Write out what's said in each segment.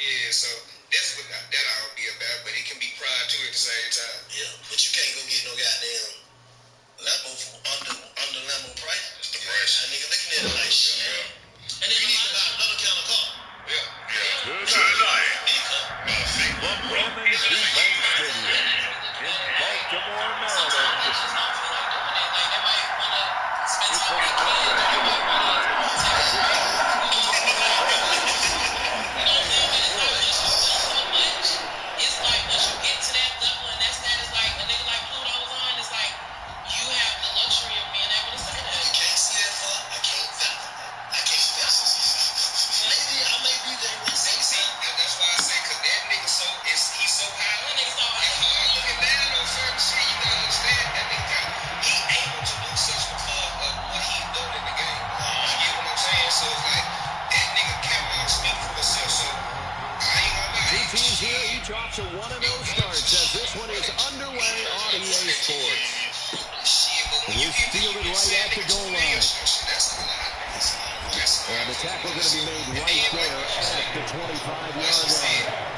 Yeah, so that's what that ought to be about, but it can be pride too at the same time. Yeah, but you can't go get no goddamn Lambo for under Lambo price. That's the price. That nigga looking at it like shit. Yeah. And then you need to buy another kind of car. Yeah. Tonight, from M&T Bank Stadium in Baltimore, Maryland, it's teams here, each off to 1-0 starts as this one is underway on EA Sports. It is fielded right at the goal line. And the tackle going to be made right there at the 25-yard line.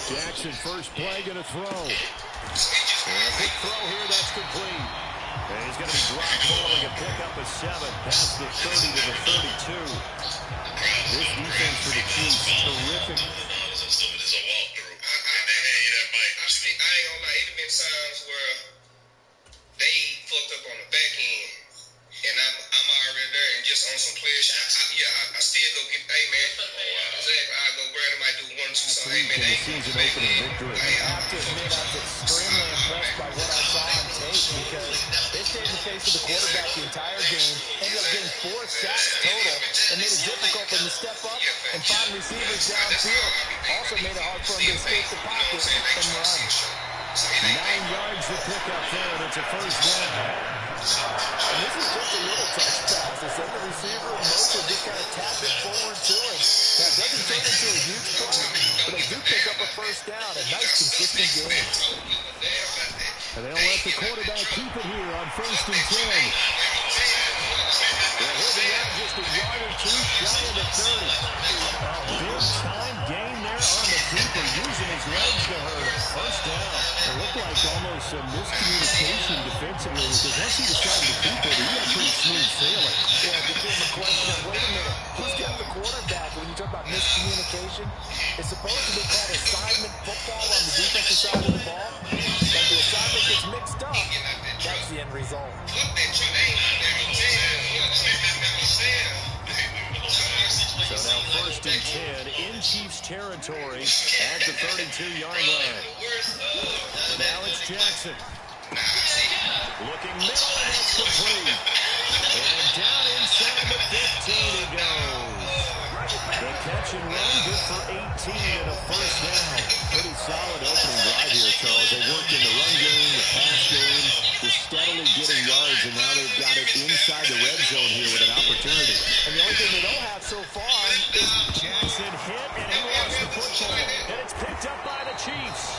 Jackson, first play, going to throw. And a big throw here, that's complete. And he's going to be dropped following a pickup of 7 past the 30 to the 32. This defense for the Chiefs, terrific. I ain't gonna lie, it been times where they fucked up on the back end, and I'm already there, and just on some player shots. I still go get, hey man, exactly. I go grab him, I do 1 2 something. Hey man, the season opening victory. I have to admit, I was extremely impressed by what I saw on tape because they stayed in the face of the quarterback the entire game, ended up getting 4 sacks total, and made it difficult for him to step up and find receivers downfield. Also made it hard for him to escape the pocket and run. 9 yards to pick up there, and it's a first down. And this is just a little touch pass. They send the receiver in motion, just kind of tap it forward to him. That doesn't turn into a huge play, but they do pick up a first down. A nice, consistent game. And they'll let the quarterback keep it here on 1st and 10. Well, he'll be out just a yard or 2 shy of the 30. A big-time gain there on the keeper, using his legs to hurt him. First down. It looked like almost some miscommunication defensively, because once he decided to keep it, he had pretty smooth sailing. Yeah, it became a question of, wait a minute, who's got the quarterback? When you talk about miscommunication, it's supposed to be called assignment football on the defensive side of the ball. When the assignment gets mixed up, that's the end result. So now 1st and 10 in Chiefs territory at the 32-yard line. Now it's Jackson. Looking middle, and it's complete. And down inside the 15 he goes. The catch and run, good for 18 and a first down. Pretty solid opening drive here, Charles. They worked in the run game, the pass game, just steadily getting yards, and now they've got it inside the red zone here with an opportunity. And the only thing they don't have so far is Jackson hit, and he lost the football. And it's picked up by the Chiefs.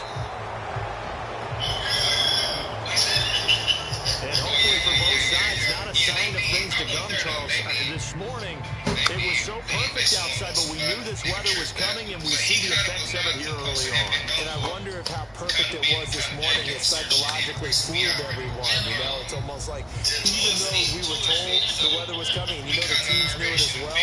And hopefully for both sides, not a sign of things to come, Charles. This morning, it was so perfect outside, but we knew this weather was coming, and we see the effects of it here early on. And I wonder if how perfect it was this morning, it psychologically fooled everyone. You know, it's almost like even though we were told the weather was coming, and you know the teams knew it as well,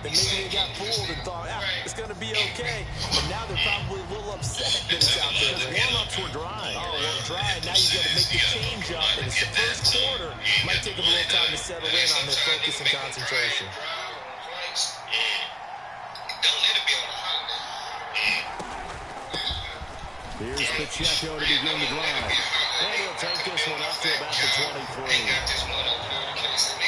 then maybe they got fooled and thought, it's going to be okay. And now they're probably a little upset that it's out there. Because warm-ups were dry. Oh, well, dry. Now you got to make the change up, and it's the first quarter. Might take them a little time to settle in on their focus and concentration. Here's Pacheco to begin the drive. And he'll take this one up to about the 23.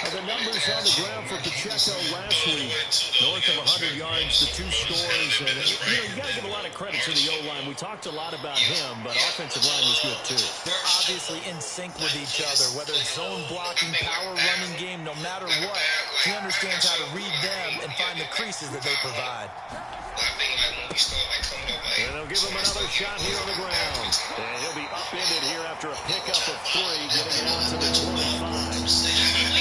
The numbers on the ground for Pacheco last week, north of 100 yards, the 2 scores. And, you got to give a lot of credit to the O-line. We talked a lot about him, but offensive line was good, too. They're obviously in sync with each other, whether it's zone blocking, power running game, no matter what. He understands how to read them and find the creases that they provide. I think And they'll give him another shot here on the ground. And he'll be upended here after a pickup of 3, getting it out to the 25.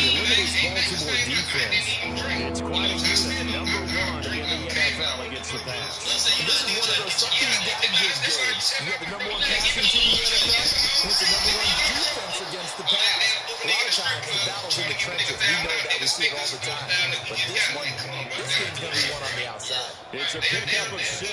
You look at this Baltimore defense. It's quite a unit. Number 1 in the NFL against the pass. This is one of those something damages games. You got the number 1 passing team in the NFL, and it's the number 1 defense against the pass. A lot of times, the battle's in the trenches. We know that. We see it all the time. But this game's going to be won on the outside. It's a pickup of 6.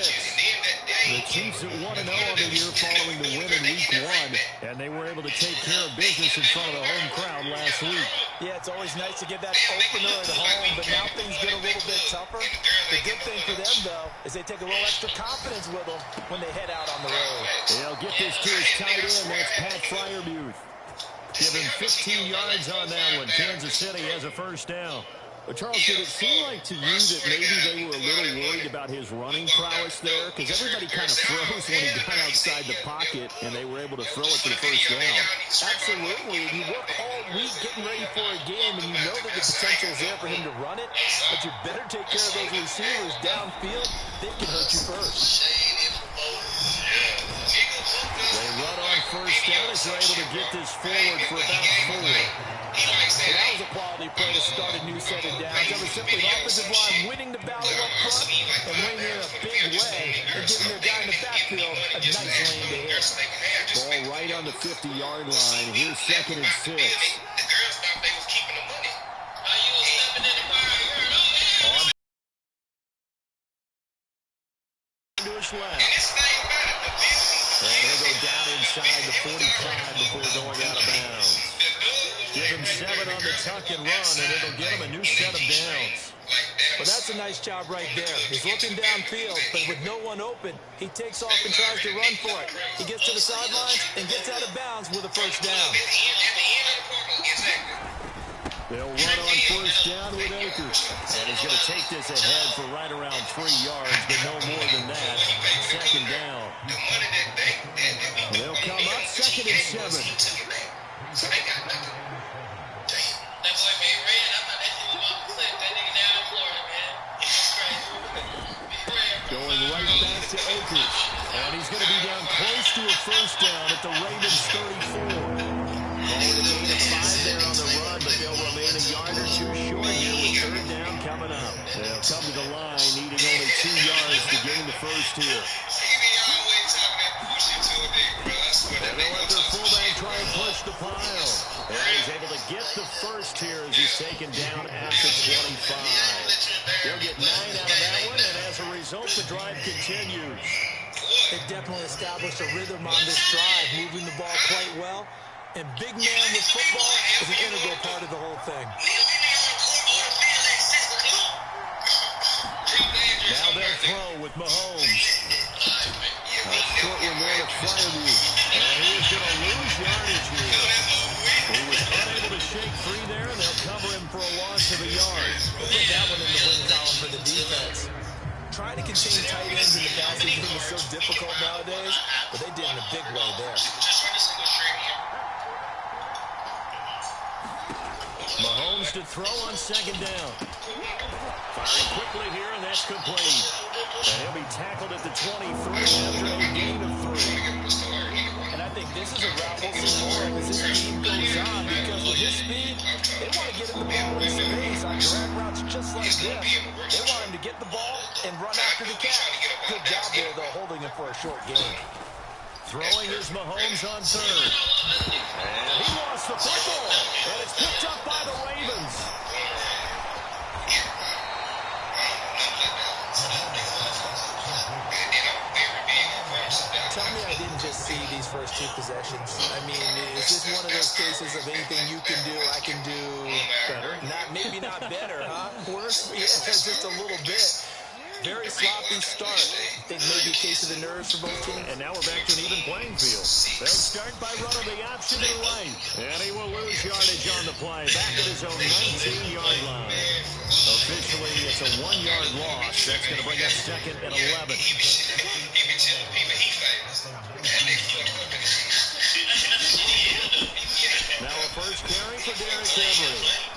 The Chiefs at 1-0 on the year following the win in Week 1, and they were able to take care of business in front of the home crowd last week. Yeah, it's always nice to get that opener at home, but now things get a little bit tougher. The good thing for them, though, is they take a little extra confidence with them when they head out on the road. They'll get this to his tight end. That's Pat Freiermuth. Give him 15 yards on that one. Kansas City has a first down. But, Charles, did it seem like to you that maybe they were a little worried about his running prowess there? Because everybody kind of froze when he got outside the pocket, and they were able to throw it for the first down. Absolutely. You work all week getting ready for a game, and you know that the potential is there for him to run it, but you better take care of those receivers downfield. They can hurt you first. They run on first down as they're able to get this forward for about 4. And that was a quality play to start a new set of downs. That was simply an offensive line winning the battle up front and winning in a big way and giving their guy in the backfield a nice lane to hit. Ball right on the 50-yard line. Here's 2nd and 6. The girls thought they was keeping the money. To his left. And he'll go down inside the 45 before going out of bounds. Give him 7 on the tuck and run, and it'll get him a new set of downs. Well, that's a nice job right there. He's looking downfield, but with no one open, he takes off and tries to run for it. He gets to the sidelines and gets out of bounds with a first down. They'll run on first down with Akers. And he's going to take this ahead for right around 3 yards, but no more than that. 2nd down. They'll come up 2nd and 7. Going right back to Akers. And he's going to be down close to a first down at the Ravens 34. Calling a gain of 5 there on the run, but they'll remain a yard or 2 short here with 3rd down coming up. They'll come to the line, needing only 2 yards to gain the first here. And they'll let their fullback try and push the pile. And he's able to get the first here as he's taken down at the 25. They'll get 9 out of that one, and as a result, the drive continues. They definitely established a rhythm on this drive, moving the ball quite well. And big man with football is an integral part of the whole thing. Now they'll throw with Mahomes. A short one there to Freiermuth. And he's going to lose yardage here. He was unable to shake free there, and they'll cover him for a loss of a yard. Put that one in the win column for the defense. Trying to contain tight ends in the passing game is so difficult nowadays, but they did in a big way there. Mahomes to throw on 2nd down. Firing quickly here, and that's complete. And he'll be tackled at the 23 after a gain of 3. And I think this is a route we'll see more of as this game goes on, because with his speed, they want to get him the ball in space on drag routes just like this. They want him to get the ball and run after the catch. Good job there, though, holding him for a short gain. Throwing is Mahomes on 3rd. And he lost the football. And it's picked up by the Ravens. Tell me I didn't just see these first 2 possessions. I mean, is this one of those cases of anything you can do, I can do better? Maybe not better, huh? Worse? Yeah, just a little bit. Very sloppy start. I think maybe a case of the nerves for both teams. And now we're back to an even playing field. They'll start by running the option to the right. And he will lose yardage on the play. Back at his own 19-yard line. Officially, it's a 1-yard loss. That's going to bring up 2nd and 11. Now a first carry for Derrick Henry.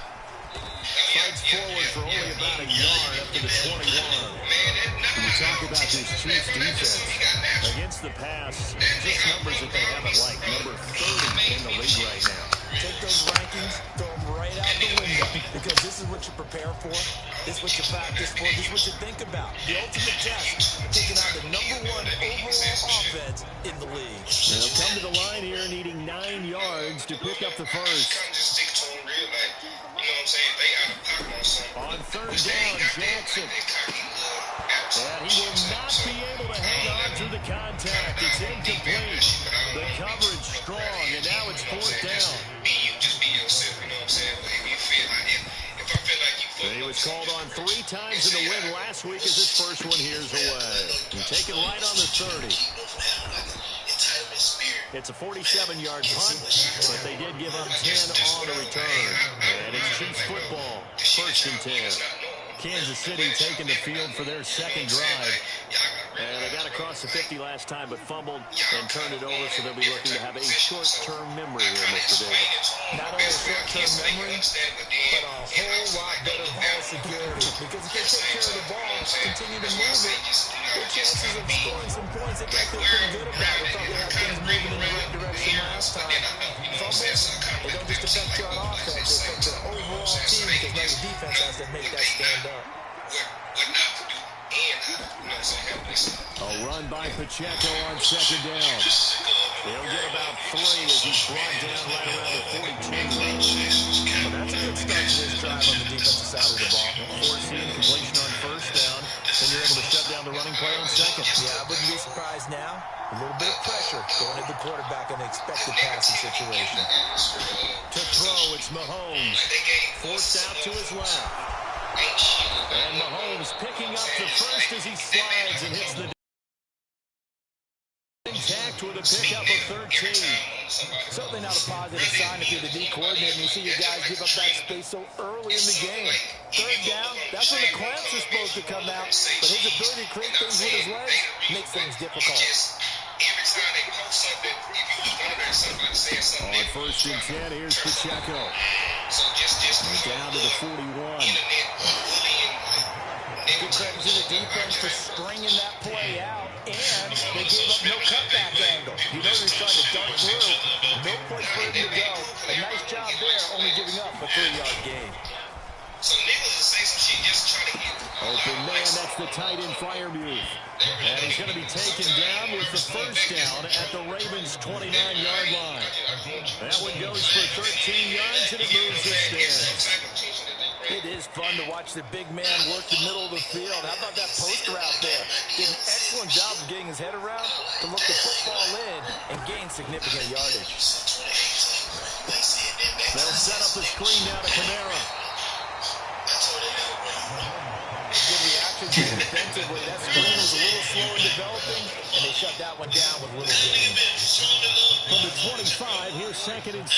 Fights forward for only about a yard up to the 21. When you talk about this Chiefs defense, against the pass, just numbers that they haven't liked. Number 30 in the league right now. Take those rankings, throw them right out the window, because this is what you prepare for, this is what you practice for, this is what you think about. The ultimate test, taking out the #1 overall offense in the league. They'll come to the line here needing 9 yards to pick up the first. Just stick to them real, like, you know what I'm saying? They out of pocket on something. On third down, Jackson. And he will not be able to hang on through the contact. It's incomplete. The coverage strong, and now it's fourth down. Just be yourself, you know what I'm saying? If you feel like, if I feel like you He was called on 3 times in the win last week as his first one here's away. And taken right on the 30. It's a 47-yard punt, but they did give up 10 on the return. And it's Chiefs football, 1st and 10. Kansas City taking the field for their second drive. And they got across the 50 last time, but fumbled and turned it over, so they'll be looking to have a short-term memory here, Mr. Davis. Not only a short-term memory, but a whole lot better ball security. Because if they take care of the ball, continue to move it, their chances of scoring some points, they got to feel pretty good about it. Thought they had things moving in the right direction last time. Fumbles, they don't just affect you on offense, they affect your overall team, because now your defense has to make that stand up. what not to do and how to, you know what I'm saying? A run by Pacheco on second down. He'll get about 3 as he's brought down right around the 42. Well, that's a good start to this drive on the defensive side of the ball. Forcing completion on first down, and you're able to shut down the running play on second. Yeah, I wouldn't be surprised now. A little bit of pressure going at the quarterback in the expected passing situation. To throw, it's Mahomes. Forced out to his left. And Mahomes picking up the first as he slides and hits the intact with a pickup of 13. Certainly not a positive sign if you're the D coordinator and you see your guys give up that space so early in the game. Third down, that's when the clamps are supposed to come out, but his ability to create things with his legs makes things difficult. Every time they post something, if you look under there, somebody saying something. On 1st and 10, here's Pacheco. So just down to the 41. Good credit to the defense for stringing that play out, and they gave up no cutback angle. You know they're trying to dart through. No place for him to go. A nice job there, only giving up a 3-yard gain. So niggas will say some shit just trying to get open man, that's the tight end Freiermuth. And he's going to be taken down with the first down at the Ravens' 29-yard line. That one goes for 13 yards, and it moves the sticks. It is fun to watch the big man work the middle of the field. How about that post route there? Did an excellent job of getting his head around to look the football in and gain significant yardage. They'll set up the screen now to Kamara. Good reaction defensively. That screen was a little slow in developing, and they shut that one down with little gain. From the 25, here's 2nd and 6.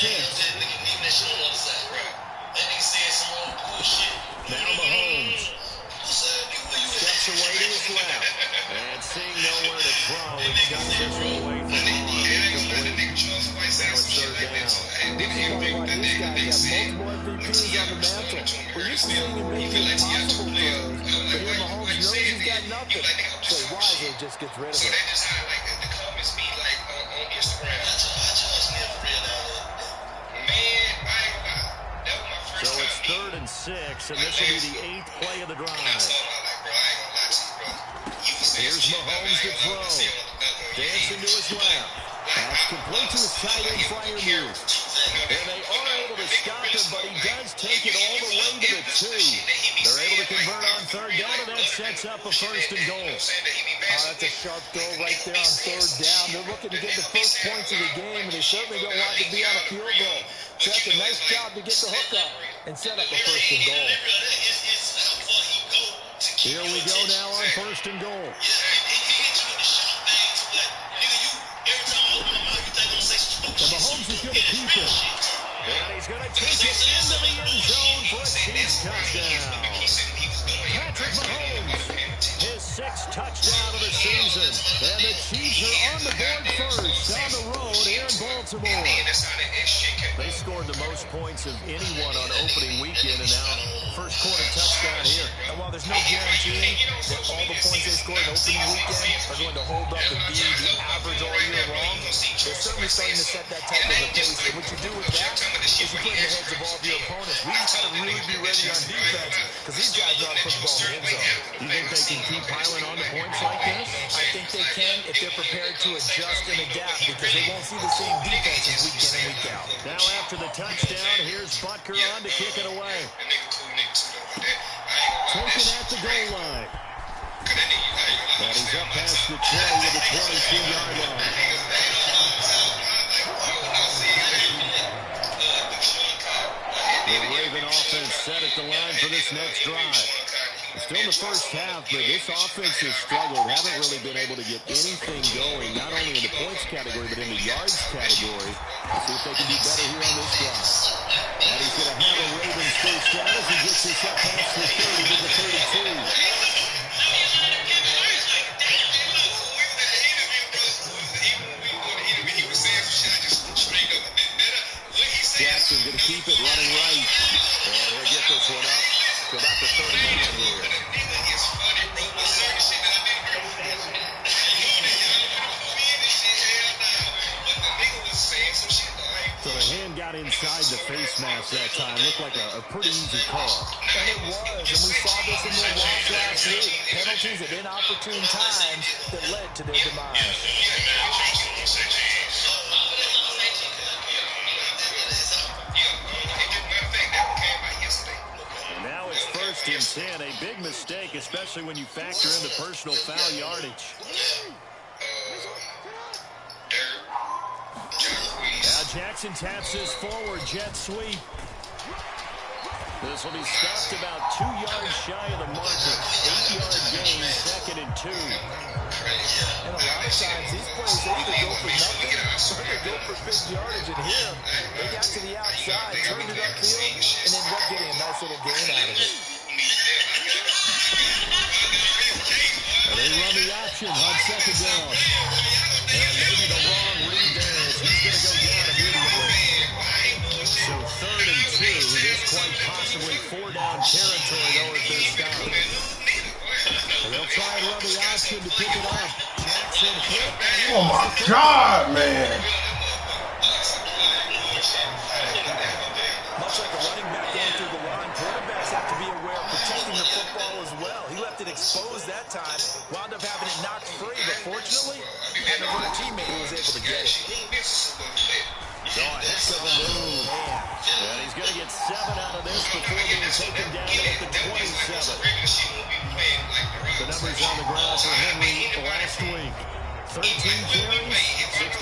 Now Mahomes steps away to his left, and seeing nowhere to throw, he shuts this one away from Arm. Now it's 3rd down. This is why these guys have multiple MVPs on the mantle. We're used to seeing him make the impossible throws, but here Mahomes knows he's got nothing, so he wisely just gets rid of it. The comments be like on Instagram. So it's 3rd and 6, and this will be the 8th play of the drive. Here's Mahomes to throw. Dancing to his left. That's complete to his tight end Freiermuth. And they are able to stop him, but he does take it all the way to the 2. They're able to convert on 3rd down, and that sets up a 1st and goal. That's a sharp throw right there on 3rd down. They're looking to get the first points of the game, and they certainly don't want to be on a field goal. So that's a nice job to get the hook up and set up a 1st and goal. Here we go now on 1st and goal. And Mahomes is going to keep it. And he's going to take it into the end zone for a Chiefs touchdown. Patrick Mahomes, his sixth touchdown of the season. And the Chiefs are on the board first on the road here in Baltimore. They scored the most points of anyone on opening weekend, and now first quarter touchdown here. And while there's no guarantee that all the points they scored opening weekend are going to hold up and be the average all year long, they're certainly starting to set that type of a pace. And what you do with that is you put in the heads of all of your opponents. We just got to really be ready on defense because these guys know how to put the ball in the end zone. You think they can keep piling on the points like this? I think they can if they're prepared to adjust and adapt because they won't see the same defenses week in and week out. Now after the touchdown, here's Butker on to kick it away. Taken at the goal line. And he's up past the 20 to the 22-yard line. The Raven offense set at the line for this next drive. Still in the first half, but this offense has struggled. Haven't really been able to get anything going, not only in the points category, but in the yards category. Let's see if they can do better here on this drive. And he's going to have a Ravens first down as he gets this up past the 30 to the 32. Jackson going to keep it running right. And he'll get this one up to about the 30-yard line. So the hand got inside the face mask that time. Looked like a pretty easy call. And it was. And we saw this in their loss last week. Penalties at inopportune times that led to their demise. And 10, a big mistake, especially when you factor in the personal foul yardage. Now Jackson taps this forward, jet sweep. This will be stopped about 2 yards shy of the marker. 8-yard gain, 2nd and 2. And a lot of times these plays, they either go for nothing or they go for big yardage. And here, they got to the outside, turned it upfield, and ended up getting a nice little gain out of it. And they run the option on 2nd down. And maybe the wrong read there as he's going to go down immediately. So 3rd and 2, this quite possibly 4-down territory though if they're stopped. And they'll try and run the option to pick it up. Jackson hit. Oh my God, man. Much like a running back going through the line, quarterbacks have to be aware of protecting the football as well. He left it exposed that time, wound up having it knocked free, but fortunately, had another teammate who was able to get it. So a heck of a move. And he's going to get 7 out of this before being taken down at the 27. The numbers on the ground for Henry last week. 13 carries,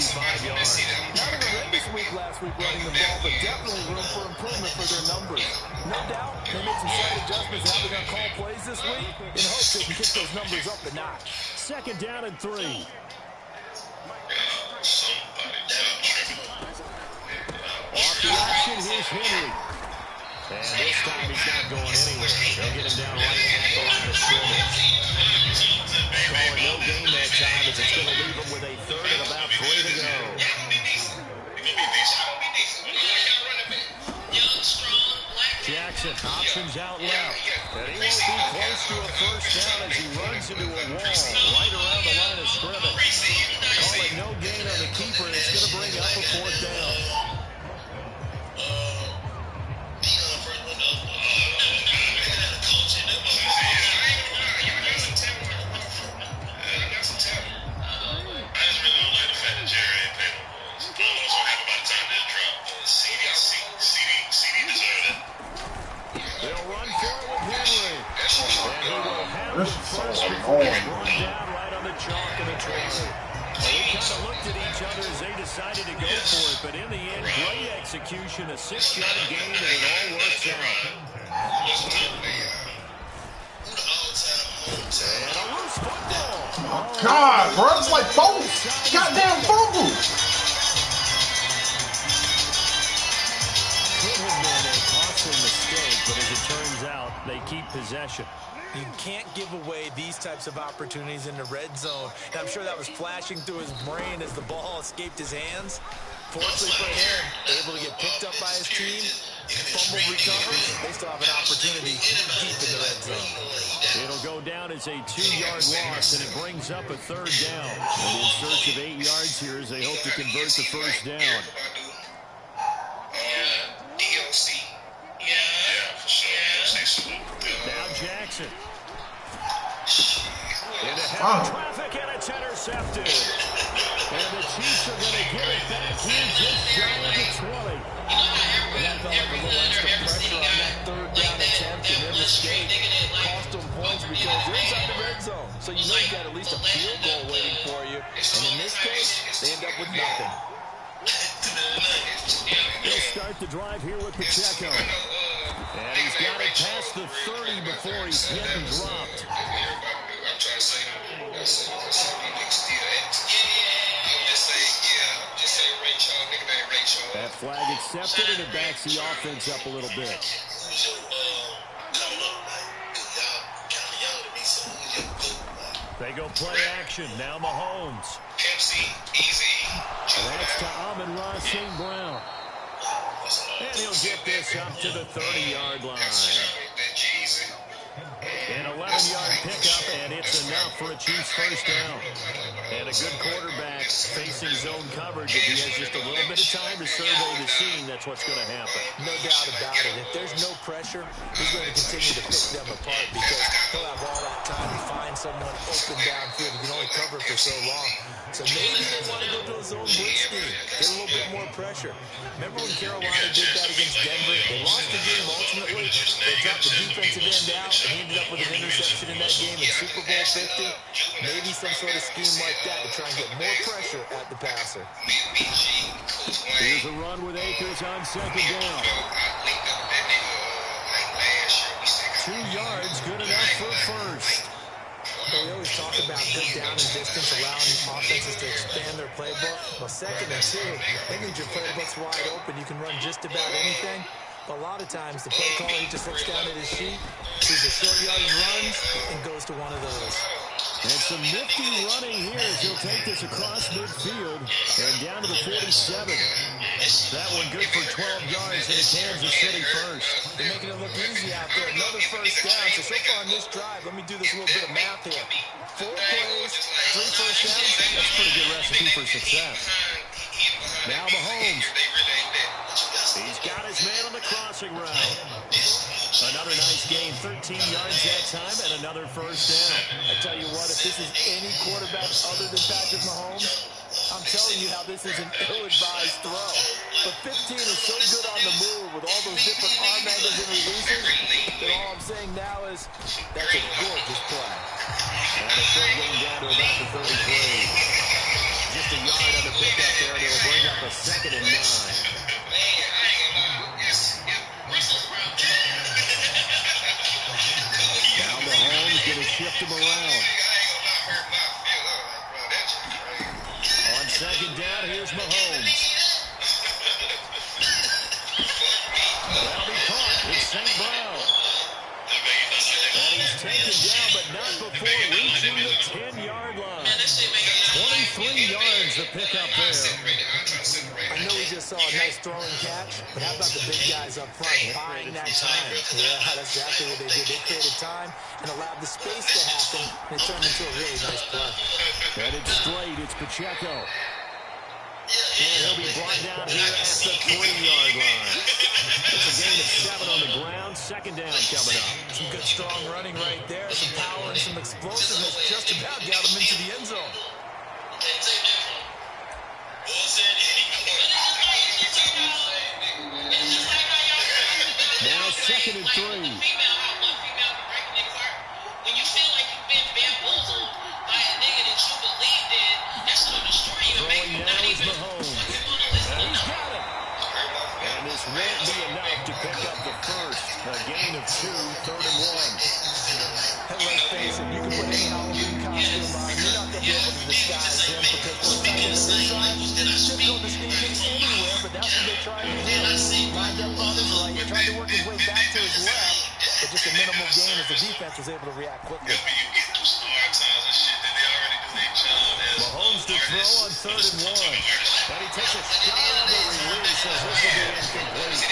65 yards. Not a horrendous week last week running the ball, but definitely room for improvement for their numbers. No doubt, they made some slight adjustments how they're going to call plays this week in hopes they can kick those numbers up a notch. 2nd down and 3. Off the option, here's Henry. And this time he's not going anywhere. They'll get him down right at the line of scrimmage. Calling no gain that time as it's going to leave him with a 3rd and about 3 to go. Jackson options out left. And he won't be close to a first down as he runs into a wall right around the line of scrimmage. Calling no gain on the keeper, and it's going to bring up a 4th down. This is so annoying. Down right on the chalk of the trailer. Well, we kind of looked at each other as they decided to go for it, but in the end, great execution, a 6-yard gain, and it all works out. And a loose football. Oh my God, bro, it's like both goddamn fumbles. Could have been a costly mistake, but as it turns out, they keep possession. You can't give away these types of opportunities in the red zone. And I'm sure that was flashing through his brain as the ball escaped his hands. Fortunately for him, able to get picked up by his team, fumble recovered. They still have an opportunity deep in the red zone. It'll go down as a 2-yard loss, and it brings up a 3rd down. And in search of 8 yards here as they hope to convert the 1st down. Now Jackson. Into heavy traffic, and it's intercepted. And the Chiefs are going to get it back here just shy of the 20. And that felt like a little extra pressure on that 3rd down attempt, and their mistake cost them points because they're inside the red zone. So you know you've got at least a field goal waiting for you. And in this case, they end up with nothing. They'll start the drive here with Pacheco. And he's got it past the 30 before he's hit and dropped. That flag accepted, and it backs the offense up a little bit. They go play action. Now Mahomes. And that's to Amon-Ra St. Brown. And he'll get this up to the 30-yard line. An 11-yard pickup, and it's enough for a Chiefs 1st down. And a good quarterback facing zone coverage. If he has just a little bit of time to survey the scene, that's what's going to happen. No doubt about it. If there's no pressure, he's going to continue to pick them apart because he'll have all that time to find someone open downfield. He can only cover for so long. So maybe they want to go to a zone blitz scheme, get a little bit more pressure. Remember when Carolina did that against Denver? They lost the game ultimately. They dropped the defensive end out, and he ended up with an interception in that game in Super Bowl 50. Maybe some sort of scheme like that to try and get more pressure at the passer. Here's a run with Akers on 2nd down. 2 yards, good enough for 1st. So we always talk about good down and distance, allowing offenses to expand their playbook. Well, 2nd and 2, that means your playbook's wide open. You can run just about anything. But a lot of times, the play caller, he just looks down at his sheet, sees the short yardage runs, and goes to one of those. And some nifty running here as he'll take this across midfield and down to the 47. That one good for 12 yards in a Kansas City 1st. They're making it look easy out there. Another 1st down. So far on this drive, let me do this little bit of math here. 4 plays, 3 1st downs. That's a pretty good recipe for success. Now Mahomes. He's got his man on the crossing route. Another nice gain, 13 yards that time, and another 1st down. I tell you what, if this is any quarterback other than Patrick Mahomes, I'm telling you how this is an ill-advised throw. But 15 is so good on the move with all those different arm angles and releases that all I'm saying now is that's a gorgeous play. And a third game down to about the 33. Just a yard on the pickup there, and it'll bring up a 2nd and 9. Now Mahomes going to shift him around. On 2nd down, here's Mahomes. That'll be caught. It's St. Brown. And he's taken down, but not before reaching the 10-yard line. 23 yards to pick up there. I know we just saw a nice throwing catch, but how about the big guys up front buying that time? Yeah, that's exactly what they did. They created time and allowed the space to happen, and it turned into a really nice play. Headed straight, it's Pacheco. And he'll be brought down here at the 3-yard line. It's a gain of 7 on the ground. 2nd down coming up. Some good strong running right there, some power and some explosiveness just about got him into the end zone. Now 2nd and 3. When you feel like you've been bamboozled by a nigga that you believed in, that's gonna destroy you. Throwing now is Mahomes. And he's got it. And this won't be enough to pick up the 1st. A gain of 2, 3rd and 1. And let's face it, you can put any Halloween costume on, you're not going to be able to disguise him because when tight end is inside, it's difficult to sneak in anywhere, but that's what they tried to do. Lined up on his right, tried to work his way back to his left, but just a minimal gain as the defense was able to react quickly. Mahomes to throw on 3rd and 1. And he takes a shot on the release as this will be incomplete.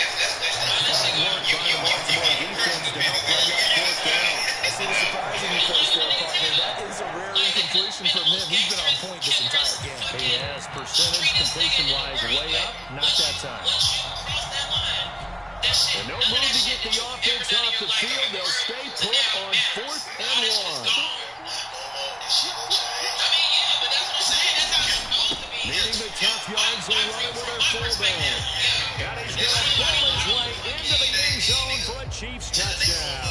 Fine work by the Baltimore defense to help bring up 4th down. I see the surprising face there, partner. That is a rare incompletion from him. He's been on point this entire game. He has percentage completion-wise way up. Not that time. And no move to get the offense off the field. They'll stay put on 4th and 1. Needing the tough yards, they run it with their fullback. And he's going to pull his way into the end zone for a Chiefs touchdown.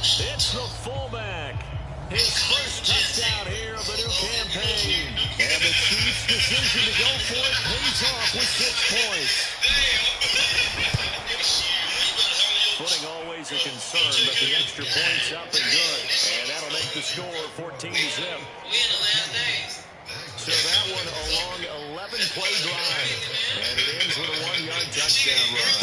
It's the fullback. His first touchdown here of the new campaign. And the Chiefs' decision to go for it pays off with 6 points. Footing always a concern, but the extra point's up and good. And that'll make the score 14-0. So that one a long 11-play drive. And it ends with a 1-yard touchdown run.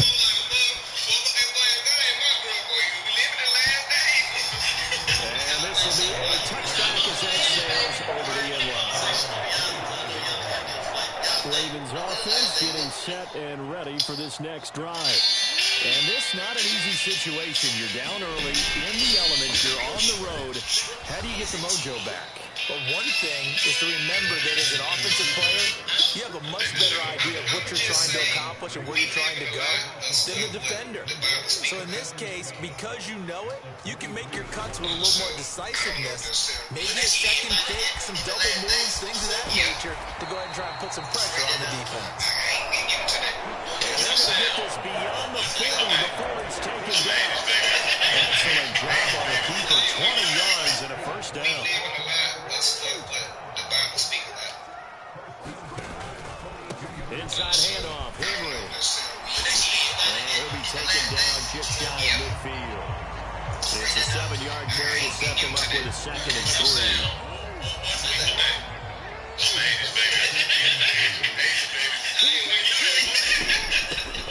And this will be a touchback as that sails over the end line. Ravens offense getting set and ready for this next drive. And this not an easy situation. You're down early, in the elements, you're on the road. How do you get the mojo back? But one thing is to remember that as an offensive player, you have a much better idea of what you're trying to accomplish and where you're trying to go than the defender. So in this case, because you know it, you can make your cuts with a little more decisiveness, maybe a second fake, some double moves, things of that nature, to go ahead and try and put some pressure on the defense. And they're going to get this beyond the 40 before it's taken down. Excellent job on the keeper, 20 yards and a first down. Inside handoff, Henry. And he'll be taken down just shy of midfield. It's a 7-yard carry to set them up with a 2nd and 3.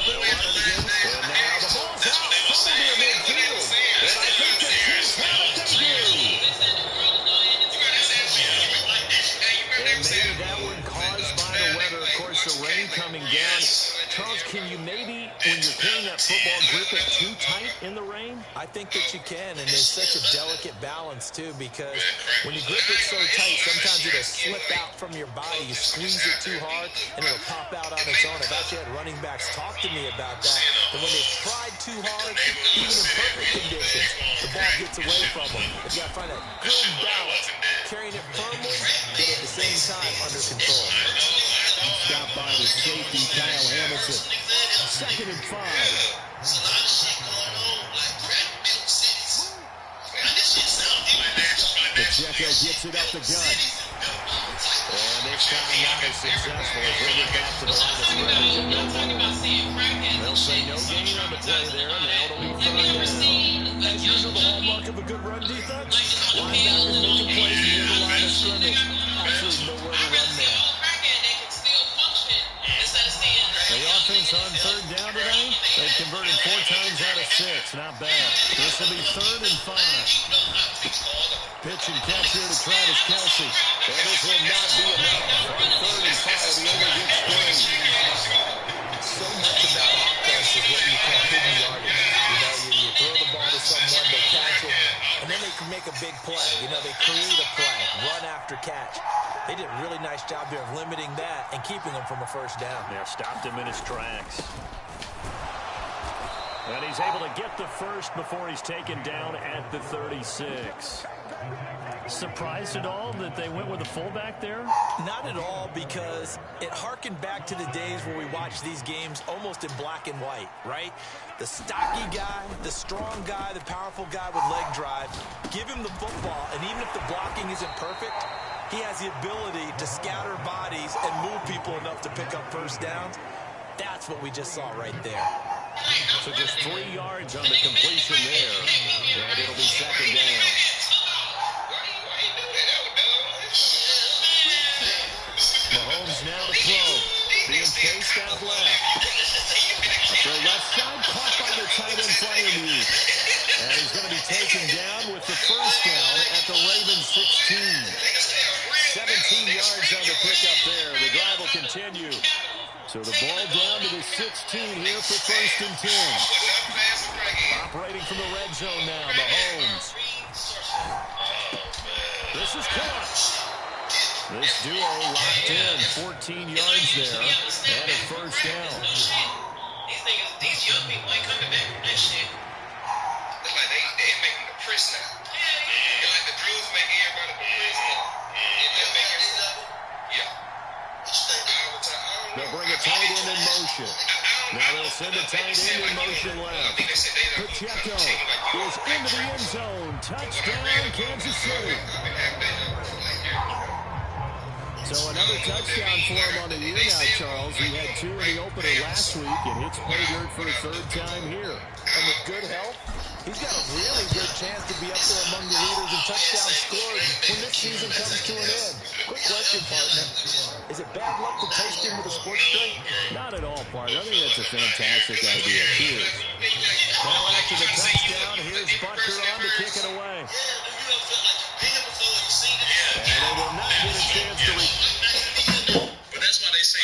They'll run it again. And now the ball's out. Fumble near midfield. And I think the Chiefs have what they do. And maybe that one caused by the weather. Of course, the rain coming down. Charles, can you maybe, when you're carrying that football, grip it too tight in the rain? I think that you can, and there's such a delicate balance, too, because when you grip it so tight, sometimes it'll slip out from your body. You squeeze it too hard, and it'll pop out on its own. I've actually had running backs talk to me about that, and when they've tried too hard, even in perfect conditions, the ball gets away from them. You've got to find that good balance, carrying it firmly, but at the same time under control. Stopped by the safety, Kyle Hamilton. 2nd and 5. Pacheco gets it up the gut. And this time not as successful as they get back to the line of scrimmage and no more. They'll say no gain on the play there. Now it'll be 3rd down. As usual, the hallmark of a good run defense, linebackers making plays near the line of scrimmage. Absolutely nowhere to run there. The offense on 3rd down today, they've converted 4 times out of 6. Not bad. This will be 3rd and 5. Pitch and catch here to Travis Kelce. And this will not be enough. On 3rd and 5, he only gets 3. So much about offense is what you call hidden yardage. You know, you throw the ball to someone, they catch it, and then they can make a big play. You know, they create a play, run after catch. They did a really nice job there of limiting that and keeping him from a first down. They're stopped him in his tracks. And he's able to get the first before he's taken down at the 36. Surprised at all that they went with a fullback there? Not at all, because it harkened back to the days where we watched these games almost in black and white, right? The stocky guy, the strong guy, the powerful guy with leg drive, give him the football, and even if the blocking isn't perfect, he has the ability to scatter bodies and move people enough to pick up first downs. That's what we just saw right there. So just 3 yards on the completion there. And it'll be 2nd down. Mahomes now to throw. Being chased out left. So left side caught by the tight end Freiermuth. And taken down with the first down at the Ravens 16. 17 yards on the pickup there. The drive will continue. So the ball down to the 16 here for first and 10. Operating from the red zone now, Mahomes. This is caught. This duo locked in, 14 yards there, and a first down. These young people ain't coming back from that shit. Look like they making the prisoner. Yeah. Like the Drews make everybody the prisoner. They'll bring a tight end in motion. Now they'll send a tight end in motion left. Pacheco is into the end zone. Touchdown, Kansas City. So another touchdown for him on the year now, Charles. He had 2 in the opener last week, and hits pay dirt for a third time here. And with good health, he's got a really good chance to be up there among the leaders in touchdown scores when this season comes to an end. Quick question, partner. Is it bad luck to toast him with a sports drink? Not at all, partner. I think that's a fantastic idea. Cheers. Now after the touchdown, here's Butker on to kick it away. And they will not get a chance to but that's why they say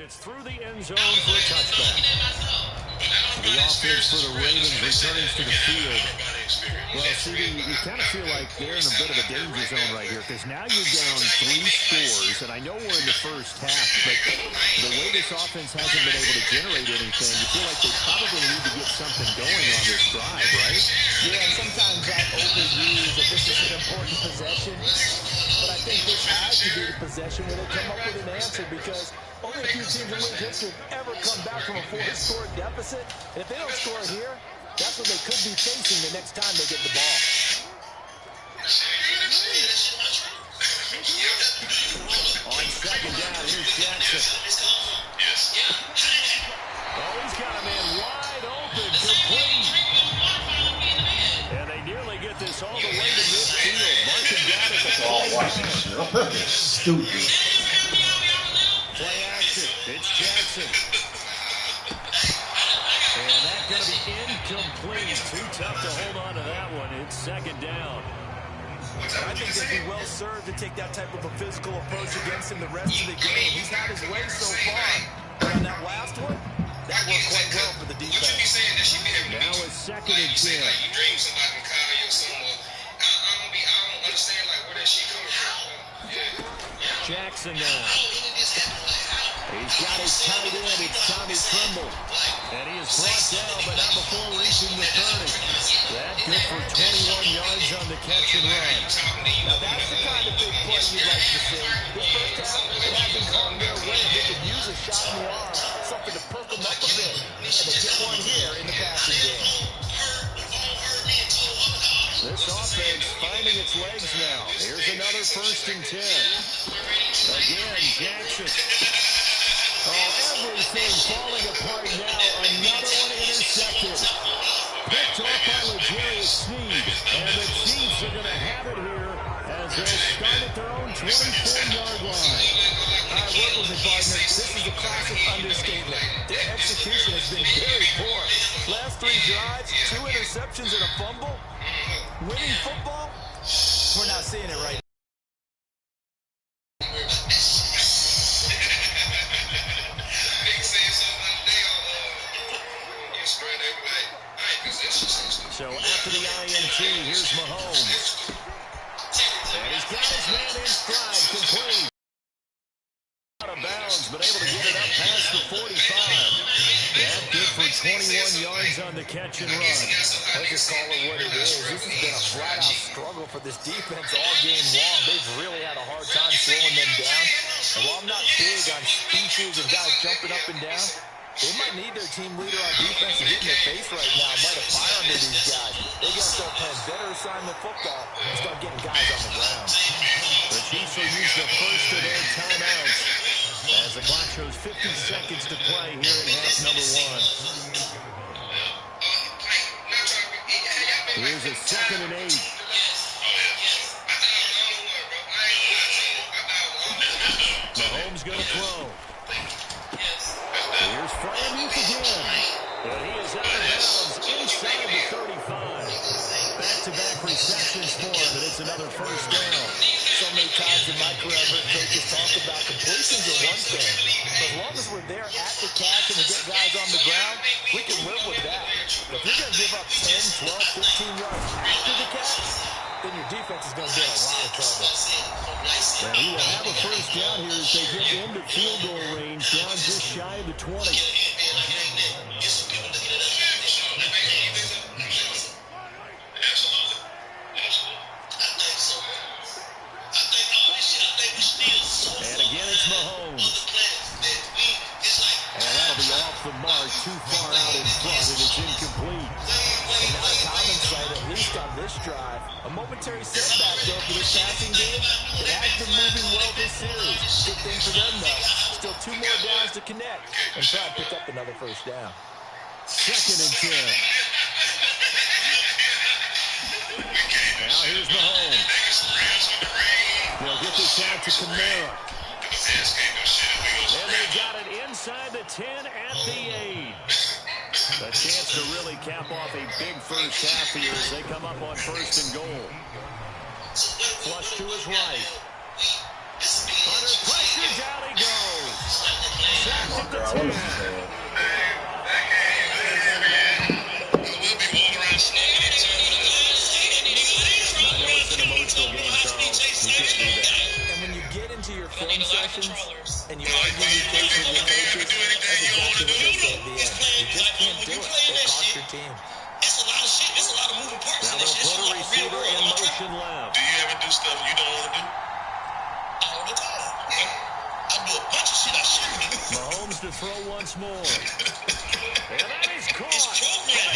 it's through the end zone for a touchdown. The offense for the Ravens returns to the field. Well, CD, you kind of feel like they're in a bit of a danger zone right here because now you're down 3 scores, and I know we're in the first half, but the way this offense hasn't been able to generate anything, you feel like they probably need to get something going on this drive, right? Yeah, and sometimes I overuse that this is an important possession, but I think this has to be the possession where they come up with an answer because only a few teams in league history have ever come back from a 4-score deficit. And if they don't score here, that's what they could be facing the next time they get the ball. On second down, here's Jackson. Oh, he's got a man wide open, complete. And they nearly get this all the way to midfield. Marking down at the 49. Stupid. Play action. It's Jackson. And that's going to be incomplete. Too tough to hold on to that one. It's second down. I think they'd be well served to take that type of a physical approach against him the rest of the game. He's had his way so far. But on that last one, that worked quite well for the defense. Now it's second and 10. You dream somebody can call you or something. I don't understand like where that shit coming from. Jackson now. He's got his tight end. It's Tommy Tremble. And he is brought down, but not before reaching the 30. That good for 21 yards on the catch and run. Now that's the kind of big play you'd like to see. The first half, it hasn't gone their way. They could use a shot in the arm, something to perk them up a bit. And they get one here in the passing game. This offense finding its legs now. Here's another first and 10. Again, Jackson. Oh, everything falling apart now. Another one intercepted. Picked off by L'Jarius Sneed. And the Chiefs are going to have it here as they'll start at their own 24-yard line. All right, work with me, partner. This is a classic understatement. Their execution has been very poor. Last 3 drives, 2 interceptions and a fumble. Winning football, we're not seeing it right now. So after the INT, here's Mahomes. And he's got his man in stride, complete. Out of bounds, but able to get it up past the 45. That good for 21 yards on the catch and run. Let's just call it what it is. This has been a flat-out struggle for this defense all game long. They've really had a hard time slowing them down. And while I'm not big on speeches and guys jumping up and down, They might need their team leader on defense to get in their face right now. Might have fire under these guys. They got to start playing better assignment football and start getting guys on the ground. The Chiefs will use the first of their timeouts as the clock shows 50 seconds to play here in half number 1. Here's a 2nd and 8. Mahomes going to throw. Here's Freiermuth again. And he is out of bounds inside the 35. Back-to-back receptions for him, and it's another first down. So many times in my career, I've heard coaches talk about completions are one thing. But as long as we're there at the catch and we get guys on the ground, we can live with that. But if you're going to give up 10, 12, 15 yards after the catch, then your defense is going to be in a lot of trouble. And he will have a first down here as they get into field goal range, down just shy of the 20. And again, it's Mahomes. And that'll be off the mark, too far out in front, and it's incomplete. And not a common sight, at least on this drive. A momentary setback, though, for this passing game. It has been moving well this series. Good thing for them, though. Still 2 more downs to connect and try to pick up another first down. 2nd and 10. Now here's Mahomes. They'll get this out to Kamara. And they got it inside the 10 at the 8. A chance to really cap off a big first half here as they come up on 1st and goal. Flush to his right. Under pressure, down he goes. Sacked at the 10. I know it's an emotional game, Charles. You can't do that. And when you get into your film sessions and you argue your case with your coaches, that's exactly what they say at the end. You just can't do it. It'll cost your team. It's a lot of shit. It's a lot of moving parts. Now they'll put a receiver in motion left. Do you ever do stuff you don't want to do? All the time. I do a bunch of shit I shouldn't do. Mahomes to throw once more. And that is caught.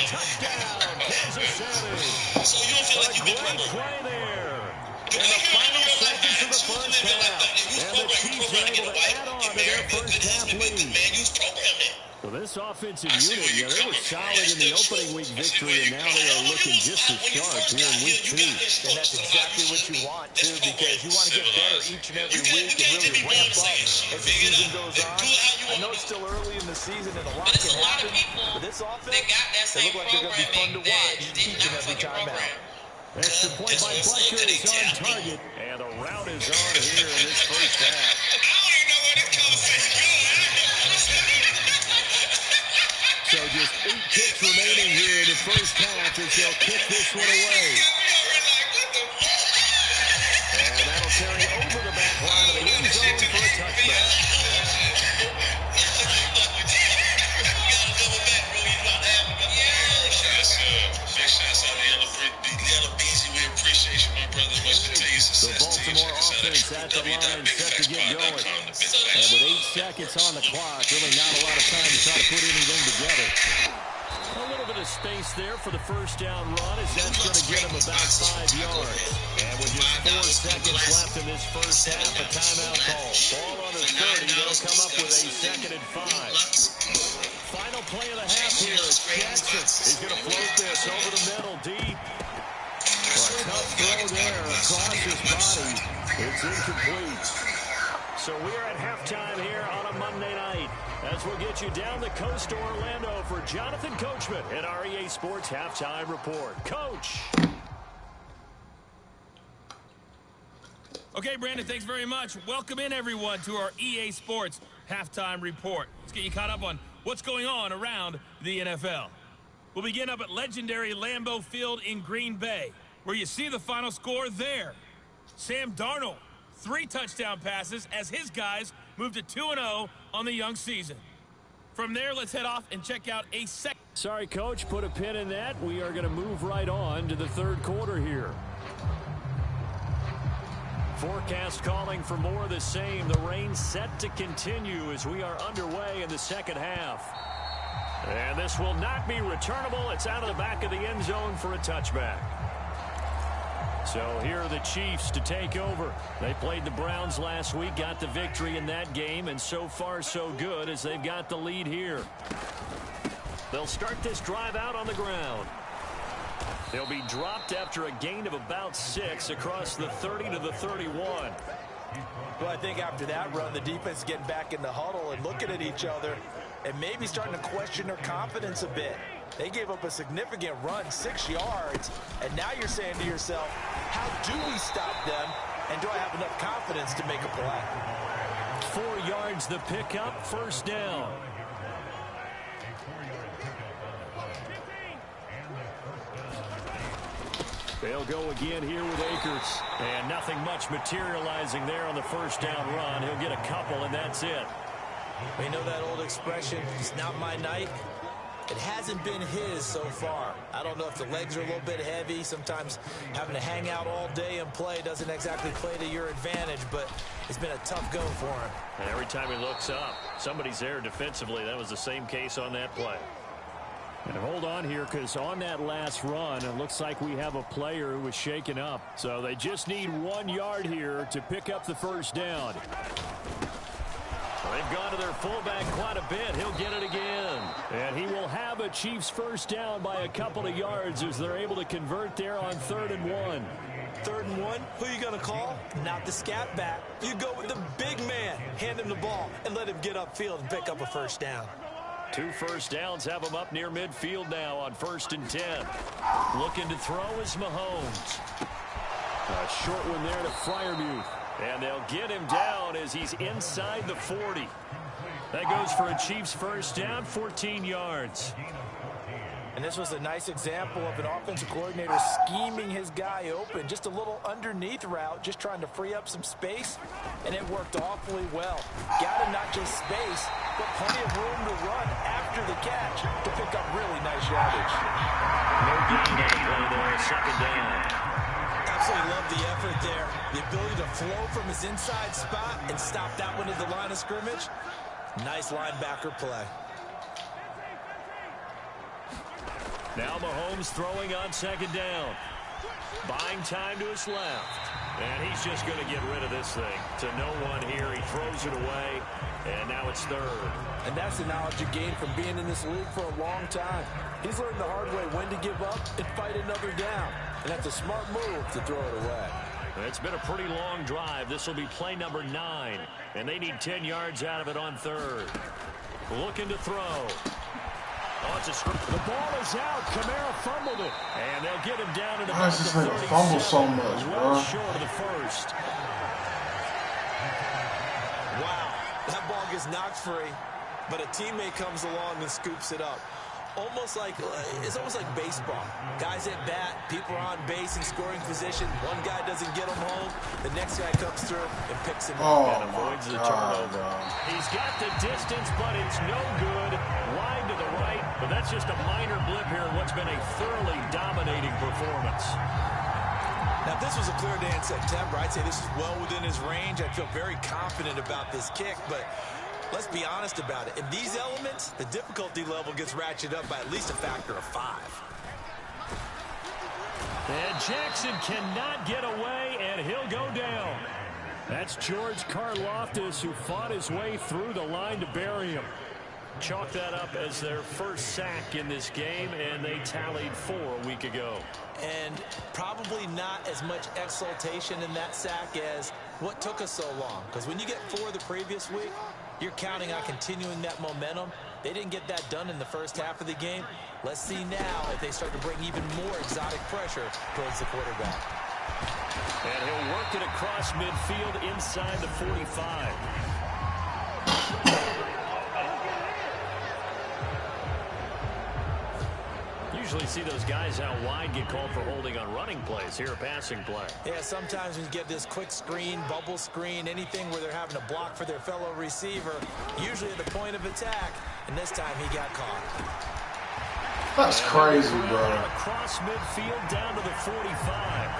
Touchdown, Kansas City. So you don't feel like you've been Great play there. In the final seconds of the first half. And the Chiefs are able to add on to their first half lead. Well, this offensive unit, they were solid in the opening week victory, and now they are looking just as sharp here in week 2. And that's exactly what you want, too, because you want to get better each and every week and really ramp up as the season goes on. I know it's still early in the season and a lot can happen, but this offense, they look like they're going to be fun to watch each and every time out. Extra point by Butker is on target, and the route is on here in this first half. So just 8 kicks remaining here in the first half as they'll kick this one away. And that'll carry over the back line of the end zone for a touchback. The Baltimore offense at the line set to get going. And with 8 seconds on the clock, really not a lot of time to try to put anything together. A little bit of space there for the first down run as that's going to get him about 5 yards. And with just 4 seconds left in this first half, a timeout call. Ball on the 30, they'll come up with a 2nd and 5. Final play of the half here is Jackson. He's going to float this over the middle deep. A tough throw there across his body. It's incomplete. So we're at halftime here on a Monday night as we'll get you down the coast to Orlando for Jonathan Coachman in our EA Sports Halftime Report. Coach. Okay, Brandon, thanks very much. Welcome in, everyone, to our EA Sports Halftime Report. Let's get you caught up on what's going on around the NFL. We'll begin up at legendary Lambeau Field in Green Bay, where you see the final score there. Sam Darnold, 3 touchdown passes as his guys move to 2-0 on the young season. From there, let's head off and check out a second. Sorry, Coach, put a pin in that. We are going to move right on to the third quarter here. Forecast calling for more of the same. The rain set to continue as we are underway in the second half. And this will not be returnable. It's out of the back of the end zone for a touchback. So here are the Chiefs to take over. They played the Browns last week, got the victory in that game, and so far so good as they've got the lead here. They'll start this drive out on the ground. They'll be dropped after a gain of about 6 across the 30 to the 31. Well, I think after that run, the defense is getting back in the huddle and looking at each other and maybe starting to question their confidence a bit. They gave up a significant run, 6 yards, and now you're saying to yourself, how do we stop them, and do I have enough confidence to make a play? 4 yards the pickup, first down. They'll go again here with Akers. And nothing much materializing there on the first down run. He'll get a couple, and that's it. We know that old expression, it's not my night. It hasn't been his so far. I don't know if the legs are a little bit heavy. Sometimes having to hang out all day and play doesn't exactly play to your advantage, but it's been a tough go for him. And every time he looks up, somebody's there defensively. That was the same case on that play. And hold on here, because on that last run, it looks like we have a player who was shaken up. So they just need 1 yard here to pick up the first down. They've gone to their fullback quite a bit. He'll get it again. And he will have a Chiefs first down by a couple of yards as they're able to convert there on 3rd and 1. 3rd and 1, who are you going to call? Not the scat back. You go with the big man. Hand him the ball and let him get upfield and pick up a first down. 2 first downs have him up near midfield now on 1st and 10. Looking to throw is Mahomes. A short one there to Freiermuth. And they'll get him down as he's inside the 40. That goes for a Chiefs first down, 14 yards. And this was a nice example of an offensive coordinator scheming his guy open. Just a little underneath route, just trying to free up some space. And it worked awfully well. Got him not just space, but plenty of room to run after the catch to pick up really nice yardage. No gain on the play there, 2nd down. Absolutely love the effort there. The ability to flow from his inside spot and stop that one at the line of scrimmage. Nice linebacker play. Now Mahomes throwing on 2nd down. Buying time to his left. And he's just going to get rid of this thing to no one here. He throws it away, and now it's 3rd. And that's the knowledge you gain from being in this league for a long time. He's learned the hard way when to give up and fight another down. And that's a smart move to throw it away. It's been a pretty long drive. This will be play number 9. And they need 10 yards out of it on 3rd. Looking to throw. Oh, it's a strip. The ball is out. Kamara fumbled it. And they'll get him down at about the 37. Fumble so much, well short of the first. Wow. That ball gets knocked free, but a teammate comes along and scoops it up. It's almost like baseball. Guys at bat, people are on base in scoring position. One guy doesn't get him home. The next guy comes through and picks him up and avoids the turnover. He's got the distance, but it's no good. Wide to the right, but that's just a minor blip here in what's been a thoroughly dominating performance. Now, if this was a clear day in September, I'd say this is well within his range. I'd feel very confident about this kick, but let's be honest about it. In these elements, the difficulty level gets ratcheted up by at least a factor of 5. And Jackson cannot get away, and he'll go down. That's George Karlaftis, who fought his way through the line to bury him. Chalk that up as their first sack in this game, and they tallied 4 a week ago. And probably not as much exultation in that sack as what took us so long. Because when you get 4 the previous week, you're counting on continuing that momentum. They didn't get that done in the first half of the game. Let's see now if they start to bring even more exotic pressure towards the quarterback. And he'll work it across midfield inside the 45. Usually see those guys out wide get called for holding on running plays. Here a passing play. Yeah, sometimes when you get this quick screen, bubble screen, anything where they're having to block for their fellow receiver, usually at the point of attack, and this time he got caught. That's crazy, bro. Across midfield down to the 45.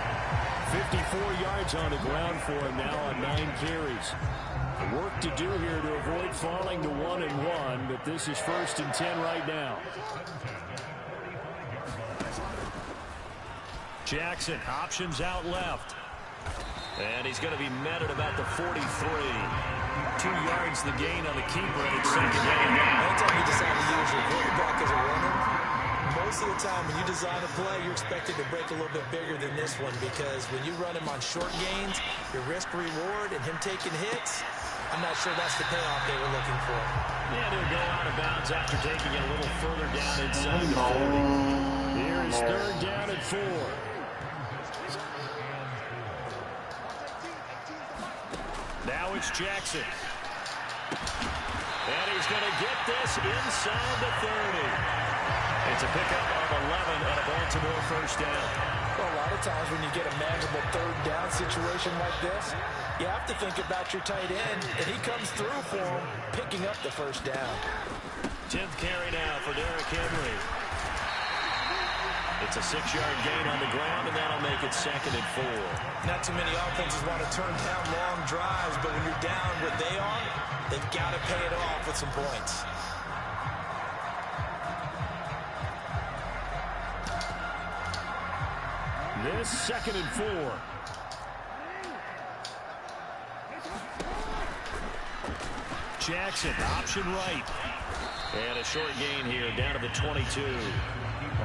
54 yards on the ground for him now on 9 carries. Work to do here to avoid falling to 1-1, but this is 1st and 10 right now. Jackson, options out left. And he's going to be met at about the 43. 2 yards the gain on the keeper, and it's 2nd down. Anytime you decide to use your quarterback as a runner, most of the time when you design a play, you're expected to break a little bit bigger than this one, because when you run him on short gains, your risk-reward and him taking hits, I'm not sure that's the payoff they were looking for. Yeah, they'll go out of bounds after taking it a little further down inside the 40. Here's 3rd down at 4. Now it's Jackson. And he's going to get this inside the 30. It's a pickup of 11 and a Baltimore 1st down. Well, a lot of times when you get a manageable 3rd down situation like this, you have to think about your tight end, and he comes through for him, picking up the 1st down. 10th carry now for Derrick Henry. It's a 6-yard gain on the ground, and that'll make it 2nd and 4. Not too many offenses want to turn down long drives, but when you're down what they are, they've got to pay it off with some points. This 2nd and 4. Jackson, option right. And a short gain here, down to the 22.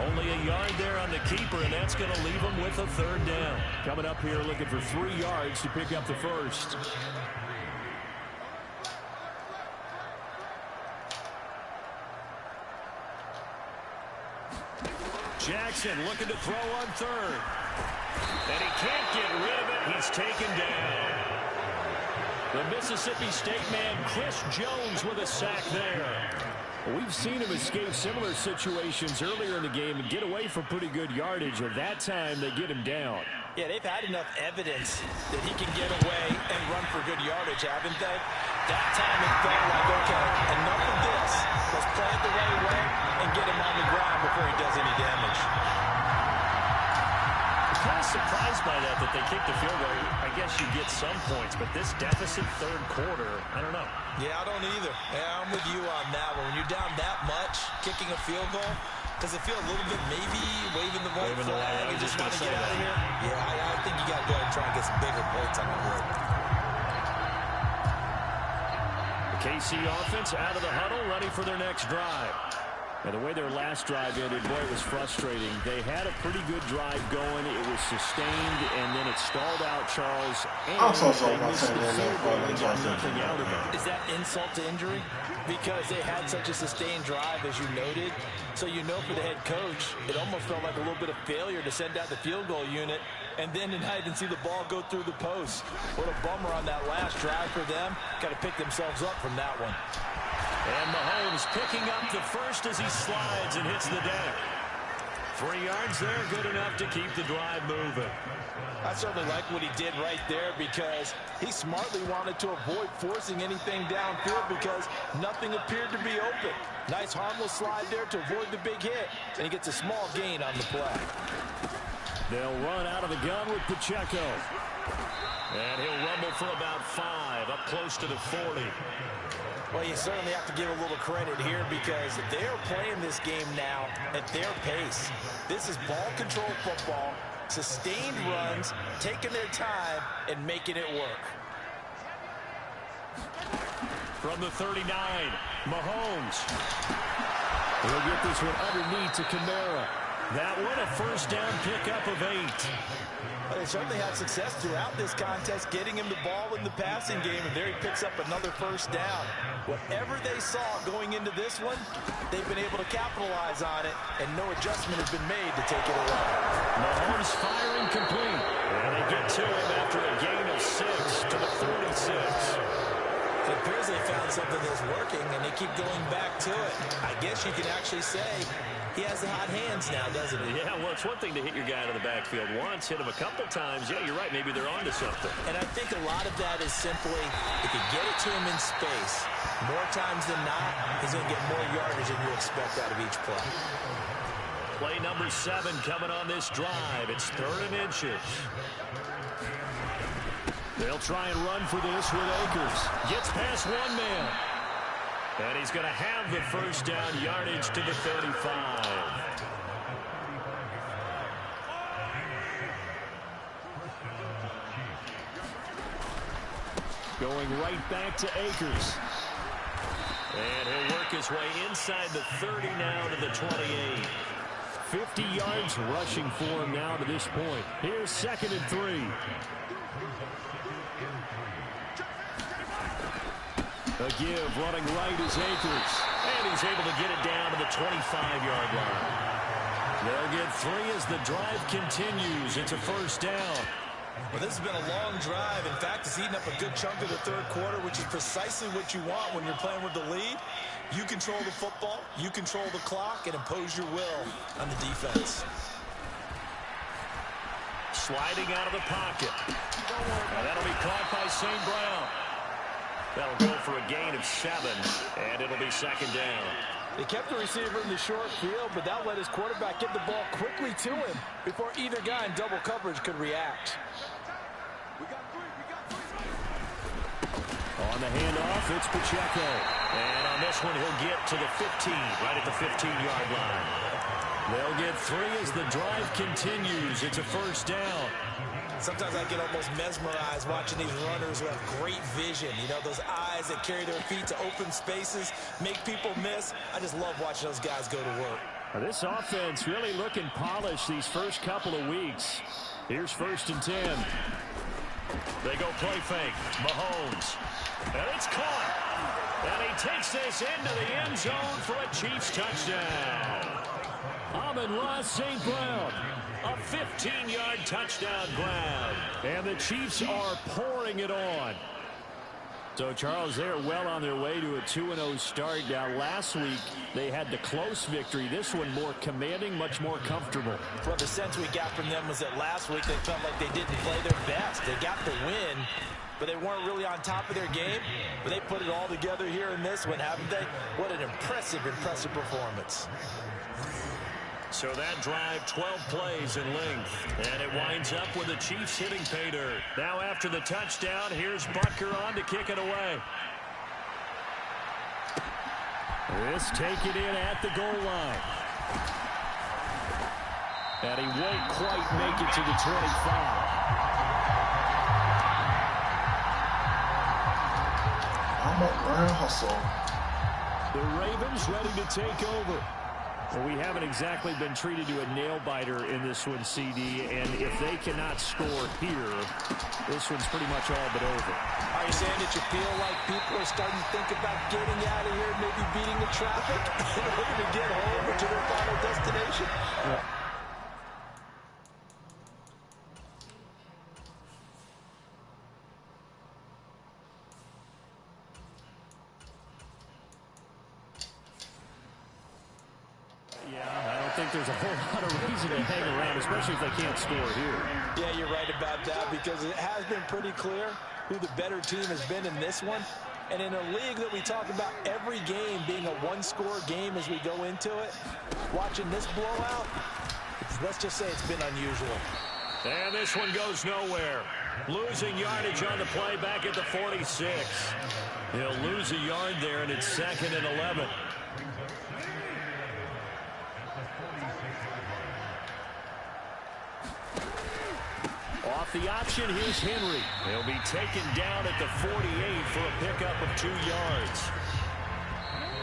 Only a yard there on the keeper, and that's going to leave him with a 3rd down. Coming up here looking for 3 yards to pick up the 1st. Jackson looking to throw on 3rd. And he can't get rid of it. He's taken down. The Mississippi State man, Chris Jones, with a sack there. We've seen him escape similar situations earlier in the game and get away for pretty good yardage, and that time they get him down. Yeah, they've had enough evidence that he can get away and run for good yardage, haven't they? That time it felt like, okay, enough of this. Let's play it the right way and get him on the ground before he does any damage. I'm kind of surprised by that they kicked the field goal. I guess you get some points, but this deficit 3rd quarter, I don't know. Yeah, I don't either. Yeah, I'm with you on that one. When you're down that much, kicking a field goal, does it feel a little bit maybe waving the white flag and just want to get out of here? Yeah, I think you got to go ahead and try and get some bigger points on the board. The KC offense out of the huddle, ready for their next drive. And the way their last drive ended, boy, it was frustrating. They had a pretty good drive going. It was sustained, and then it stalled out, Charles. And I'm so sorry they about missed the saying field goal and got that. nothing out of it. Is that insult to injury? Because they had such a sustained drive, as you noted. So you know for the head coach, it almost felt like a little bit of failure to send out the field goal unit and then to not even see the ball go through the post. What a bummer on that last drive for them. Got to pick themselves up from that one. And Mahomes picking up the 1st as he slides and hits the deck. 3 yards there, good enough to keep the drive moving. I certainly like what he did right there, because he smartly wanted to avoid forcing anything downfield because nothing appeared to be open. Nice harmless slide there to avoid the big hit, and he gets a small gain on the play. They'll run out of the gun with Pacheco. And he'll rumble for about 5, up close to the 40. Well, you certainly have to give a little credit here, because they are playing this game now at their pace. This is ball control football, sustained runs, taking their time, and making it work. From the 39, Mahomes. He'll get this one underneath to Kamara. That one a 1st down pickup of 8. Well, they certainly had success throughout this contest, getting him the ball in the passing game, and there he picks up another 1st down. Whatever they saw going into this one, they've been able to capitalize on it, and no adjustment has been made to take it away. Mahomes firing complete. And they get to him after a gain of 6 to the 46. It appears they found something that's working, and they keep going back to it. I guess you can actually say he has the hot hands now, doesn't he? Yeah, well, it's one thing to hit your guy out of the backfield once, hit him a couple times. Yeah, you're right. Maybe they're onto something. And I think a lot of that is simply, if you get it to him in space, more times than not, he's going to get more yardage than you expect out of each play. Play number 7 coming on this drive. It's 3rd and inches. They'll try and run for this with Akers. Gets past one man. And he's going to have the first down, yardage to the 35. Going right back to Akers. And he'll work his way inside the 30 now to the 28. 50 yards rushing for him now to this point. Here's 2nd and 3. A give running right is Akers. And he's able to get it down to the 25-yard line. They'll get 3 as the drive continues. It's a first down. Well, this has been a long drive. In fact, it's eaten up a good chunk of the 3rd quarter, which is precisely what you want when you're playing with the lead. You control the football, you control the clock, and impose your will on the defense. Sliding out of the pocket. Now that'll be caught by St. Brown. That'll go for a gain of 7, and it'll be 2nd down. They kept the receiver in the short field, but that let his quarterback get the ball quickly to him before either guy in double coverage could react. On the handoff, it's Pacheco. And on this one, he'll get to the 15, right at the 15-yard line. They'll get 3 as the drive continues. It's a first down. Sometimes I get almost mesmerized watching these runners who have great vision. You know, those eyes that carry their feet to open spaces, make people miss. I just love watching those guys go to work. Now, this offense really looking polished these first couple of weeks. Here's 1st and 10. They go play fake. Mahomes. And it's caught. And he takes this into the end zone for a Chiefs touchdown. Amon-Ra St. Brown. A 15-yard touchdown grab. And the Chiefs are pouring it on. So, Charles, they're well on their way to a 2-0 start. Now, last week, they had the close victory. This one more commanding, much more comfortable. Well, the sense we got from them was that last week they felt like they didn't play their best. They got the win, but they weren't really on top of their game. But they put it all together here in this one, haven't they? What an impressive, impressive performance. So that drive, 12 plays in length. And it winds up with the Chiefs hitting pay dirt. Now after the touchdown, here's Butker on to kick it away. This take it in at the goal line. And he won't quite make it to the 25. I'm a grand hustle. The Ravens ready to take over. Well, we haven't exactly been treated to a nail-biter in this one, CD, and if they cannot score here, this one's pretty much all but over. Are you saying that you feel like people are starting to think about getting out of here, maybe beating the traffic in order to get home or to their final destination? Yeah. There's a whole lot of reason to hang around, especially if they can't score here. Yeah, you're right about that, because it has been pretty clear who the better team has been in this one. And in a league that we talk about every game being a one-score game as we go into it, watching this blowout, let's just say it's been unusual. And this one goes nowhere. Losing yardage on the play back at the 46. He'll lose a yard there, and it's 2nd and 11. Off the option, here's Henry. He'll be taken down at the 48 for a pickup of 2 yards.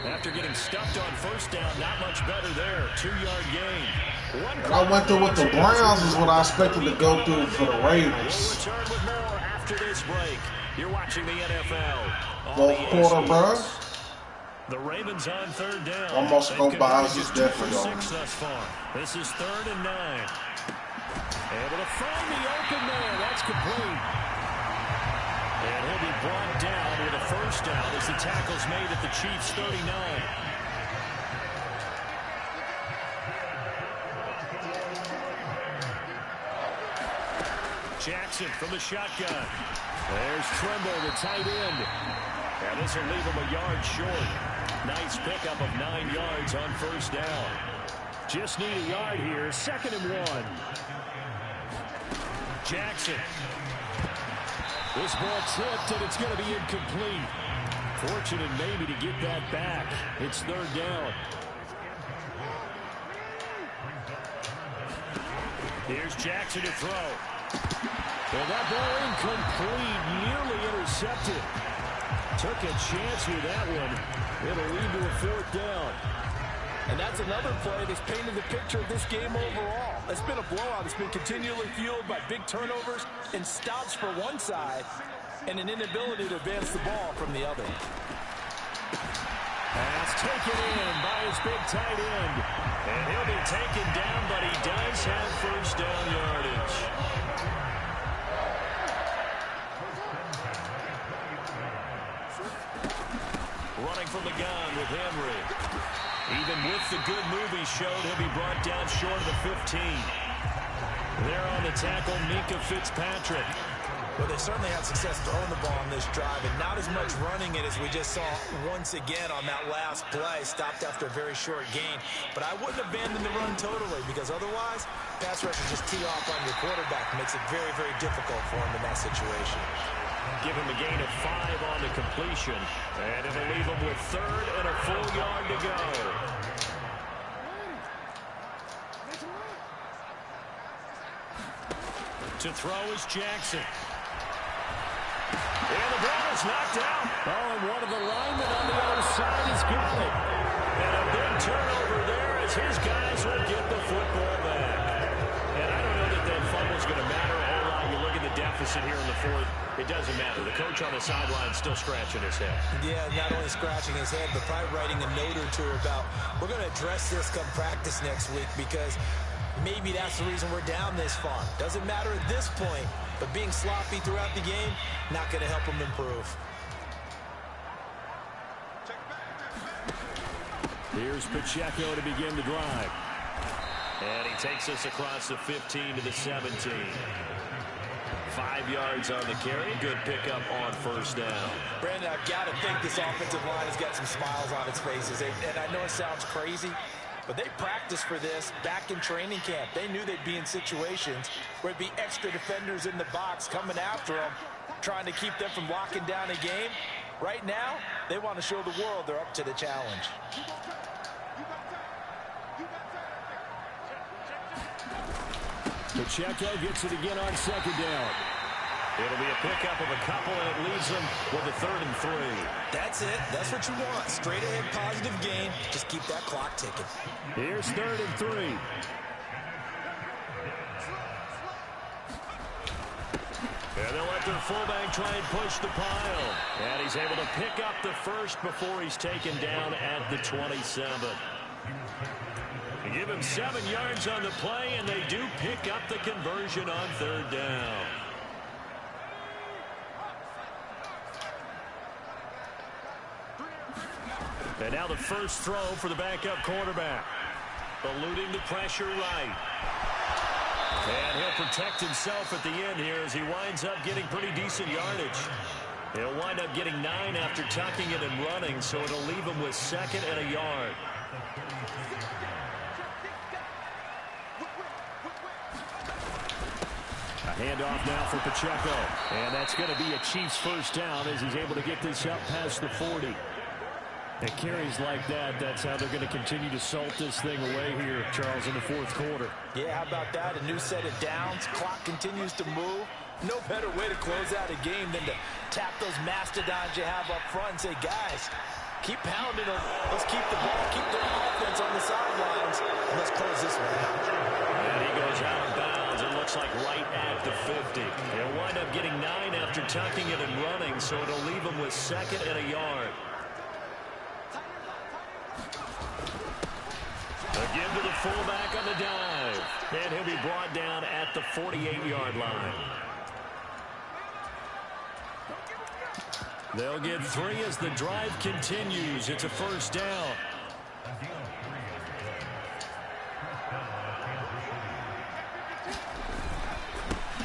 After getting stuffed on first down, not much better there. 2-yard gain. And I went through with the Browns is what I expected to go through for the Ravens. We'll return with more after this break. You're watching the NFL. Fourth quarter, bro. The Ravens on 3rd down. Almost go by us is definitely 6 thus far. This is 3rd and 9. Able to find the open man. That's complete. And he'll be brought down with a first down as the tackle's made at the Chiefs' 39. Jackson from the shotgun. There's Trimble, the tight end. And this will leave him a yard short. Nice pickup of 9 yards on first down. Just need a yard here. 2nd and 1. Jackson. This ball tripped, and it's going to be incomplete. Fortunate maybe to get that back. It's 3rd down. Here's Jackson to throw. And that ball incomplete, nearly intercepted. Took a chance with that one. It'll lead to a 4th down. And that's another play that's painted the picture of this game overall. It's been a blowout. It's been continually fueled by big turnovers and stops for one side and an inability to advance the ball from the other. Pass taken in by his big tight end. And he'll be taken down, but he does have 1st down yardage. Running from the gun with Henry. Even with the good move he showed, he'll be brought down short of the 15. There on the tackle, Minkah Fitzpatrick. Well, they certainly had success throwing the ball on this drive, and not as much running it as we just saw once again on that last play. Stopped after a very short gain. But I wouldn't abandon the run totally, because otherwise, pass rush will just tee off on your quarterback. Makes it very, very difficult for him in that situation. Give him a gain of 5 on the completion, and it'll leave him with 3rd and a full yard to go. To throw is Jackson. And the ball is knocked out. Oh, and one of the linemen on the other side has got it. And a big turnover there as his guys will get the football back. And I don't know that that fumble's going to matter a whole lot. You look at the deficit here in the 4th. It doesn't matter. The coach on the sideline still scratching his head. Yeah, not only scratching his head, but probably writing a note or two about, we're going to address this come practice next week, because maybe that's the reason we're down this far. Doesn't matter at this point, but being sloppy throughout the game, not going to help him improve. Here's Pacheco to begin the drive. And he takes us across the 15 to the 17. 5 yards on the carry. Good pickup on 1st down. Brandon, I've got to think this offensive line has got some smiles on its faces. And I know it sounds crazy, but they practiced for this back in training camp. They knew they'd be in situations where it'd be extra defenders in the box coming after them, trying to keep them from locking down a game. Right now, they want to show the world they're up to the challenge. Pacheco gets it again on 2nd down. It'll be a pickup of a couple, and it leaves them with a 3rd and 3. That's it. That's what you want. Straight ahead positive gain. Just keep that clock ticking. Here's 3rd and 3. And they'll let their fullback try and push the pile. And he's able to pick up the 1st before he's taken down at the 27. They give him 7 yards on the play, and they do pick up the conversion on 3rd down. And now the first throw for the backup quarterback. Eluding the pressure right. And he'll protect himself at the end here as he winds up getting pretty decent yardage. He'll wind up getting 9 after tucking it and running, so it'll leave him with 2nd and a yard. A handoff now for Pacheco. And that's going to be a Chiefs 1st down as he's able to get this up past the 40. It carries like that. That's how they're going to continue to salt this thing away here, Charles, in the 4th quarter. Yeah, how about that? A new set of downs. Clock continues to move. No better way to close out a game than to tap those mastodons you have up front and say, guys, keep pounding them. Let's keep the ball, keep the offense on the sidelines, and let's close this one out. And he goes out of bounds. It looks like right at the 50. He'll wind up getting 9 after tucking it and running, so it'll leave him with 2nd and a yard. Again to the fullback on the dive. And he'll be brought down at the 48-yard line. They'll get 3 as the drive continues. It's a 1st down.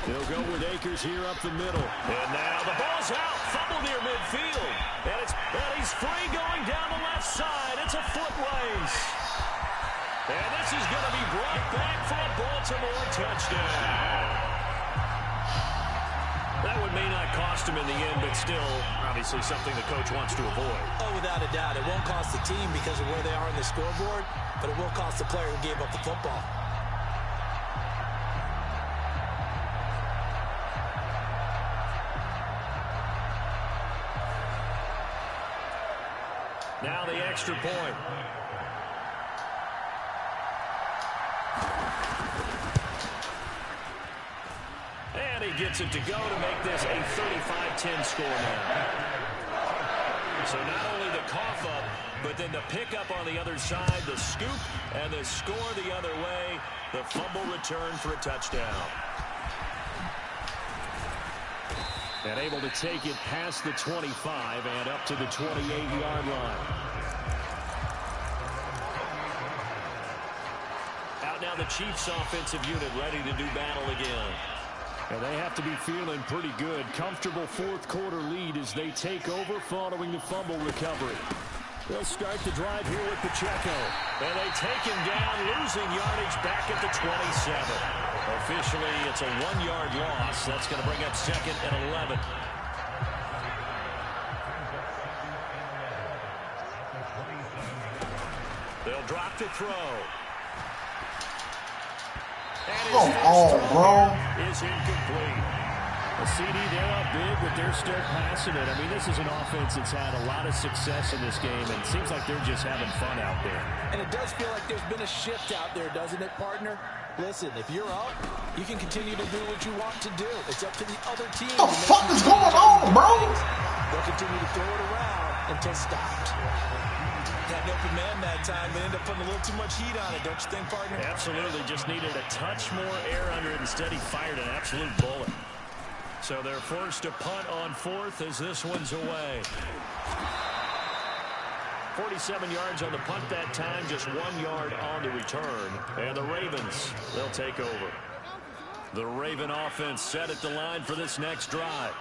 They'll go with Akers here up the middle. And now the ball's out. Fumble near midfield. And he's free going down the left side. It's a foot race. And this is going to be brought back for a Baltimore touchdown. That one may not cost him in the end, but still, obviously something the coach wants to avoid. Oh, without a doubt. It won't cost the team because of where they are on the scoreboard, but it will cost the player who gave up the football. Now the extra point. And he gets it to go to make this a 35-10 score now. So not only the cough up, but then the pickup on the other side, the scoop, and the score the other way, the fumble return for a touchdown. And able to take it past the 25 and up to the 28-yard line. Out now the Chiefs offensive unit ready to do battle again. And they have to be feeling pretty good. Comfortable fourth quarter lead as they take over following the fumble recovery. They'll start the drive here with Pacheco. And they take him down, losing yardage back at the 27. Officially, it's a 1-yard loss. That's going to bring up 2nd and 11. They'll drop to throw. Come on, bro. Is incomplete. A CD, they're up big, but they're still passing it. I mean, this is an offense that's had a lot of success in this game, and it seems like they're just having fun out there. And it does feel like there's been a shift out there, doesn't it, partner? Listen, if you're up, you can continue to do what you want to do. It's up to the other team. What the fuck is going on, bro? They'll continue to throw it around until stopped. Had an open man that time, but ended up putting a little too much heat on it, don't you think, partner? Absolutely. Just needed a touch more air under it. Instead, he fired an absolute bullet. So they're forced to punt on 4th as this one's away. 47 yards on the punt that time, just 1 yard on the return. And the Ravens, they'll take over. The Raven offense set at the line for this next drive.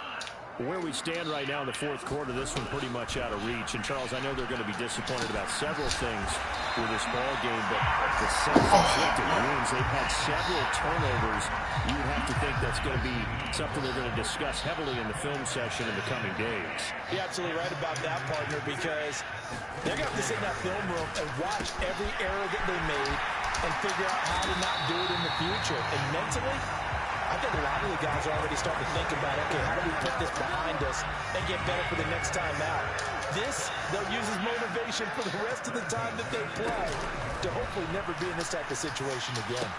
Where we stand right now in the fourth quarter, this one pretty much out of reach. And, Charles, I know they're going to be disappointed about several things with this ball game, but the self-inflicted wounds, they've had several turnovers. You would have to think that's going to be something they're going to discuss heavily in the film session in the coming days. You're absolutely right about that, partner, because they're going to have to sit in that film room and watch every error that they made and figure out how to not do it in the future. And mentally, I think a lot of the guys are already starting to think about, okay, how do we put this behind us and get better for the next time out? This, they'll use as motivation for the rest of the time that they play to hopefully never be in this type of situation again.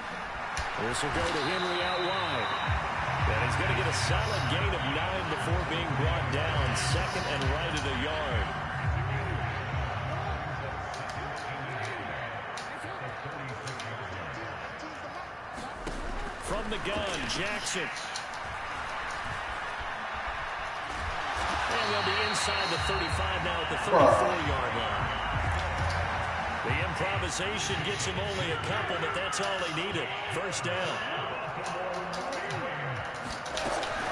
This will go to Henry out wide. And he's going to get a solid gain of 9 before being brought down. 2nd and right at a yard. From the gun, Jackson. And they'll be inside the 35 now at the 34-yard line. The improvisation gets him only a couple, but that's all they needed. First down.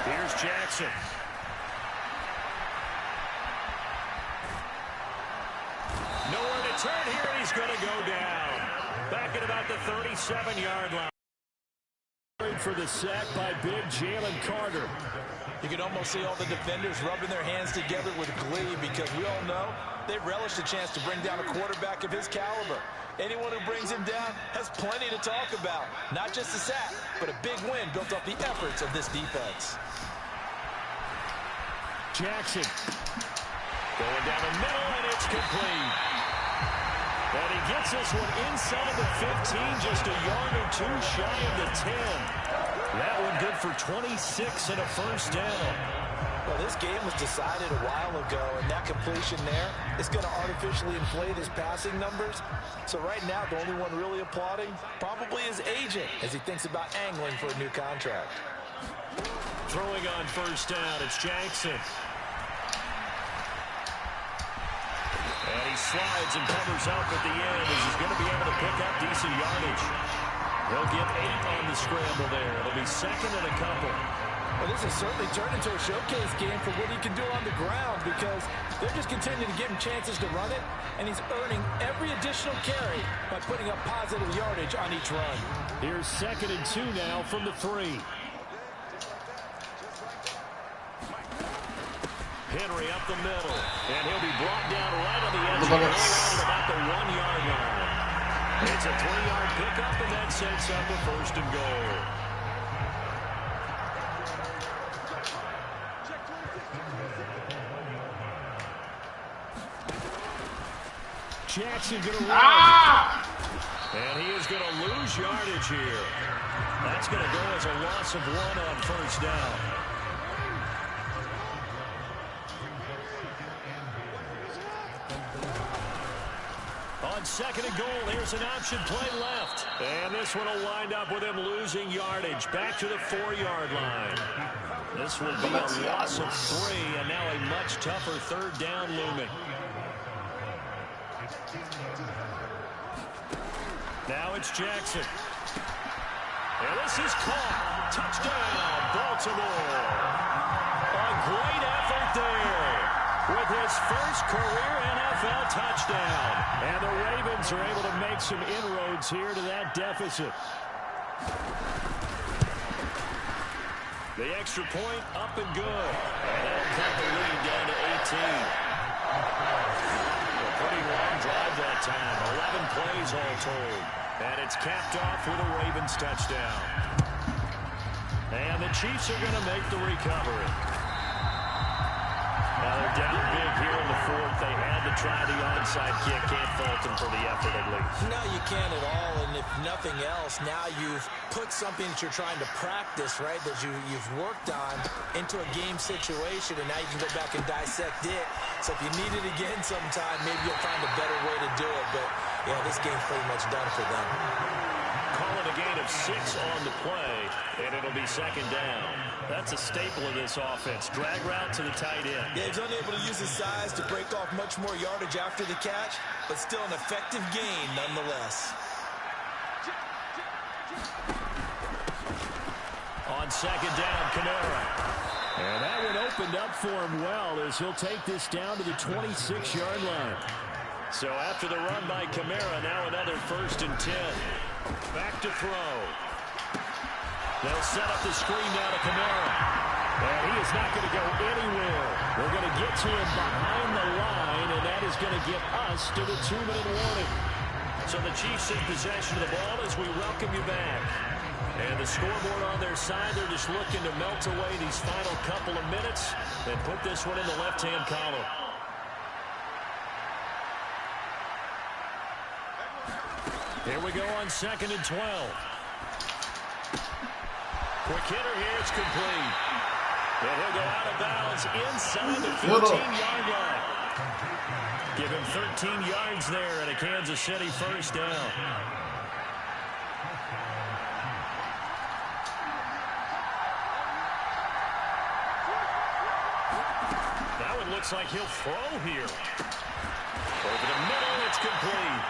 Here's Jackson. Nowhere to turn here, and he's going to go down. Back at about the 37-yard line. For the sack by big Jalen Carter. You can almost see all the defenders rubbing their hands together with glee because we all know they relish the chance to bring down a quarterback of his caliber. Anyone who brings him down has plenty to talk about. Not just a sack, but a big win built off the efforts of this defense. Jackson going down the middle, and it's complete. And he gets this one inside the 15, just a yard or two shy of the 10. That one good for 26 and a first down. Well, this game was decided a while ago, and that completion there is going to artificially inflate his passing numbers. So right now, the only one really applauding probably his agent as he thinks about angling for a new contract. Throwing on first down, it's Jackson. And he slides and covers up at the end as he's going to be able to pick up decent yardage. They'll get 8 on the scramble there. It'll be 2nd and a couple. Well, this has certainly turned into a showcase game for what he can do on the ground because they're just continuing to give him chances to run it, and he's earning every additional carry by putting up positive yardage on each run. Here's 2nd and 2 now from the 3. Henry up the middle, and he'll be brought down right on the edge of the goal line at about the 1-yard line. It's a 3-yard pickup, and that sets up a 1st and goal. Jackson going to run. And he is going to lose yardage here. That's going to go as a loss of 1 on 1st down. On 2nd and goal, here's an option play left. And this one will wind up with him losing yardage back to the 4-yard line. This will be a loss of 3, and now a much tougher 3rd down looming. Now it's Jackson. And this is caught. Touchdown, Baltimore. A great effort there with his first career NFL touchdown. And the Ravens are able to make some inroads here to that deficit. The extra point up and good. And that'll cut the lead down to 18. A pretty long drive that time. 11 plays all told. And it's capped off with a Ravens touchdown. And the Chiefs are going to make the recovery. Now they're down big here in the 4th. They had to try the onside kick. Can't fault them for the effort at least. No, you can't at all. And if nothing else, now you've put something that you're trying to practice, right, that you've worked on into a game situation, and now you can go back and dissect it. So if you need it again sometime, maybe you'll find a better way to do it. But, yeah, this game's pretty much done for them. Call it a gain of 6 on the play, and it'll be 2nd down. That's a staple of this offense. Drag route to the tight end. Yeah, he's unable to use his size to break off much more yardage after the catch, but still an effective gain nonetheless. On 2nd down, Kamara. And that one opened up for him well as he'll take this down to the 26-yard line. So after the run by Kamara, now another 1st and 10. Back to throw. They'll set up the screen now to Kamara. And he is not going to go anywhere. We're going to get to him behind the line, and that is going to get us to the 2-minute warning. So the Chiefs in possession of the ball as we welcome you back. And the scoreboard on their side, they're just looking to melt away these final couple of minutes and put this one in the left-hand column. Here we go on 2nd and 12. Quick hitter here, it's complete. And he'll go out of bounds inside the 15-yard line. Give him 13 yards there and a Kansas City 1st down. That one looks like he'll throw here. Over the middle, it's complete.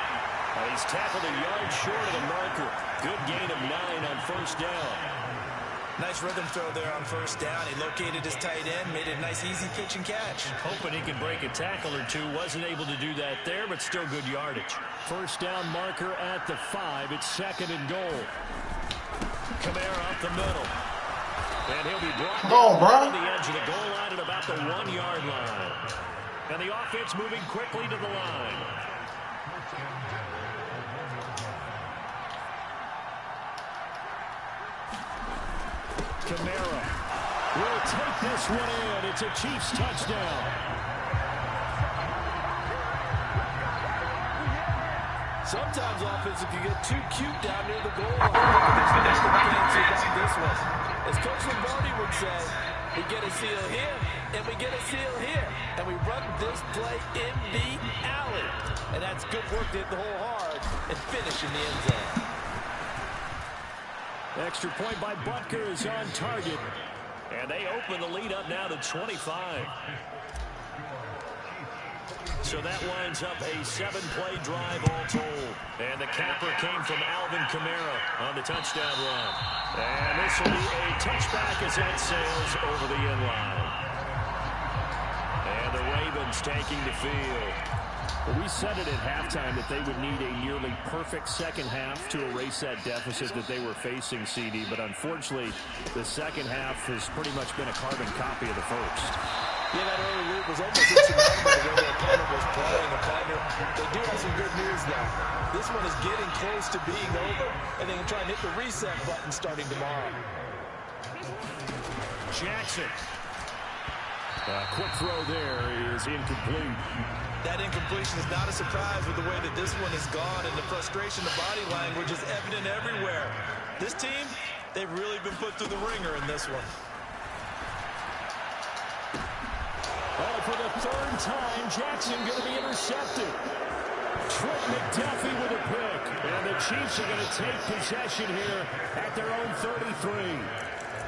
He's tackled a yard short of the marker. Good gain of 9 on 1st down. Nice rhythm throw there on 1st down. He located his tight end, made it a nice, easy pitch and catch. Hoping he could break a tackle or two. Wasn't able to do that there, but still good yardage. 1st down marker at the 5. It's 2nd and goal. Kamara up the middle. And he'll be brought down the edge of the goal line at about the 1-yard line. And the offense moving quickly to the line. Kamara will take this one in. It's a Chiefs touchdown. Sometimes offense, if you get too cute down near the goal line, this one. As Coach Lombardi would say, we get a seal here, and we get a seal here. And we run this play in the alley. And that's good work to hit the hole hard and finish in the end zone. Extra point by Butker is on target. And they open the lead up now to 25. So that winds up a 7-play drive all told. And the capper came from Alvin Kamara on the touchdown run. And this will be a touchback as that sails over the end line. And the Ravens taking the field. Well, we said it at halftime that they would need a nearly perfect second half to erase that deficit that they were facing, CD. But unfortunately, the second half has pretty much been a carbon copy of the first. Yeah, that early lead was almost insurmountable the way their opponent was playing. And partner, they do have some good news now. This one is getting close to being over, and they can try and hit the reset button starting tomorrow. Jackson. Quick throw there is incomplete. That incompletion is not a surprise with the way that this one has gone, and the frustration, the body language is evident everywhere. This team, they've really been put through the ringer in this one. Well, for the third time, Jackson going to be intercepted. Trent McDuffie with a pick. And the Chiefs are going to take possession here at their own 33.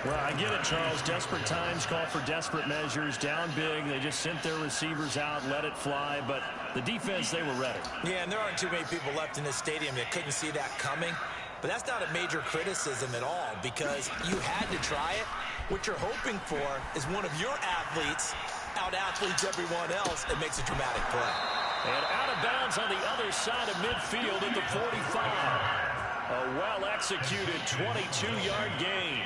Well, I get it, Charles. Desperate times call for desperate measures. Down big. They just sent their receivers out, let it fly. But the defense, they were ready. Yeah, and there aren't too many people left in this stadium that couldn't see that coming. But that's not a major criticism at all, because you had to try it. What you're hoping for is one of your athletes out-athletes everyone else and makes a dramatic play. And out of bounds on the other side of midfield at the 45. A well-executed 22-yard gain.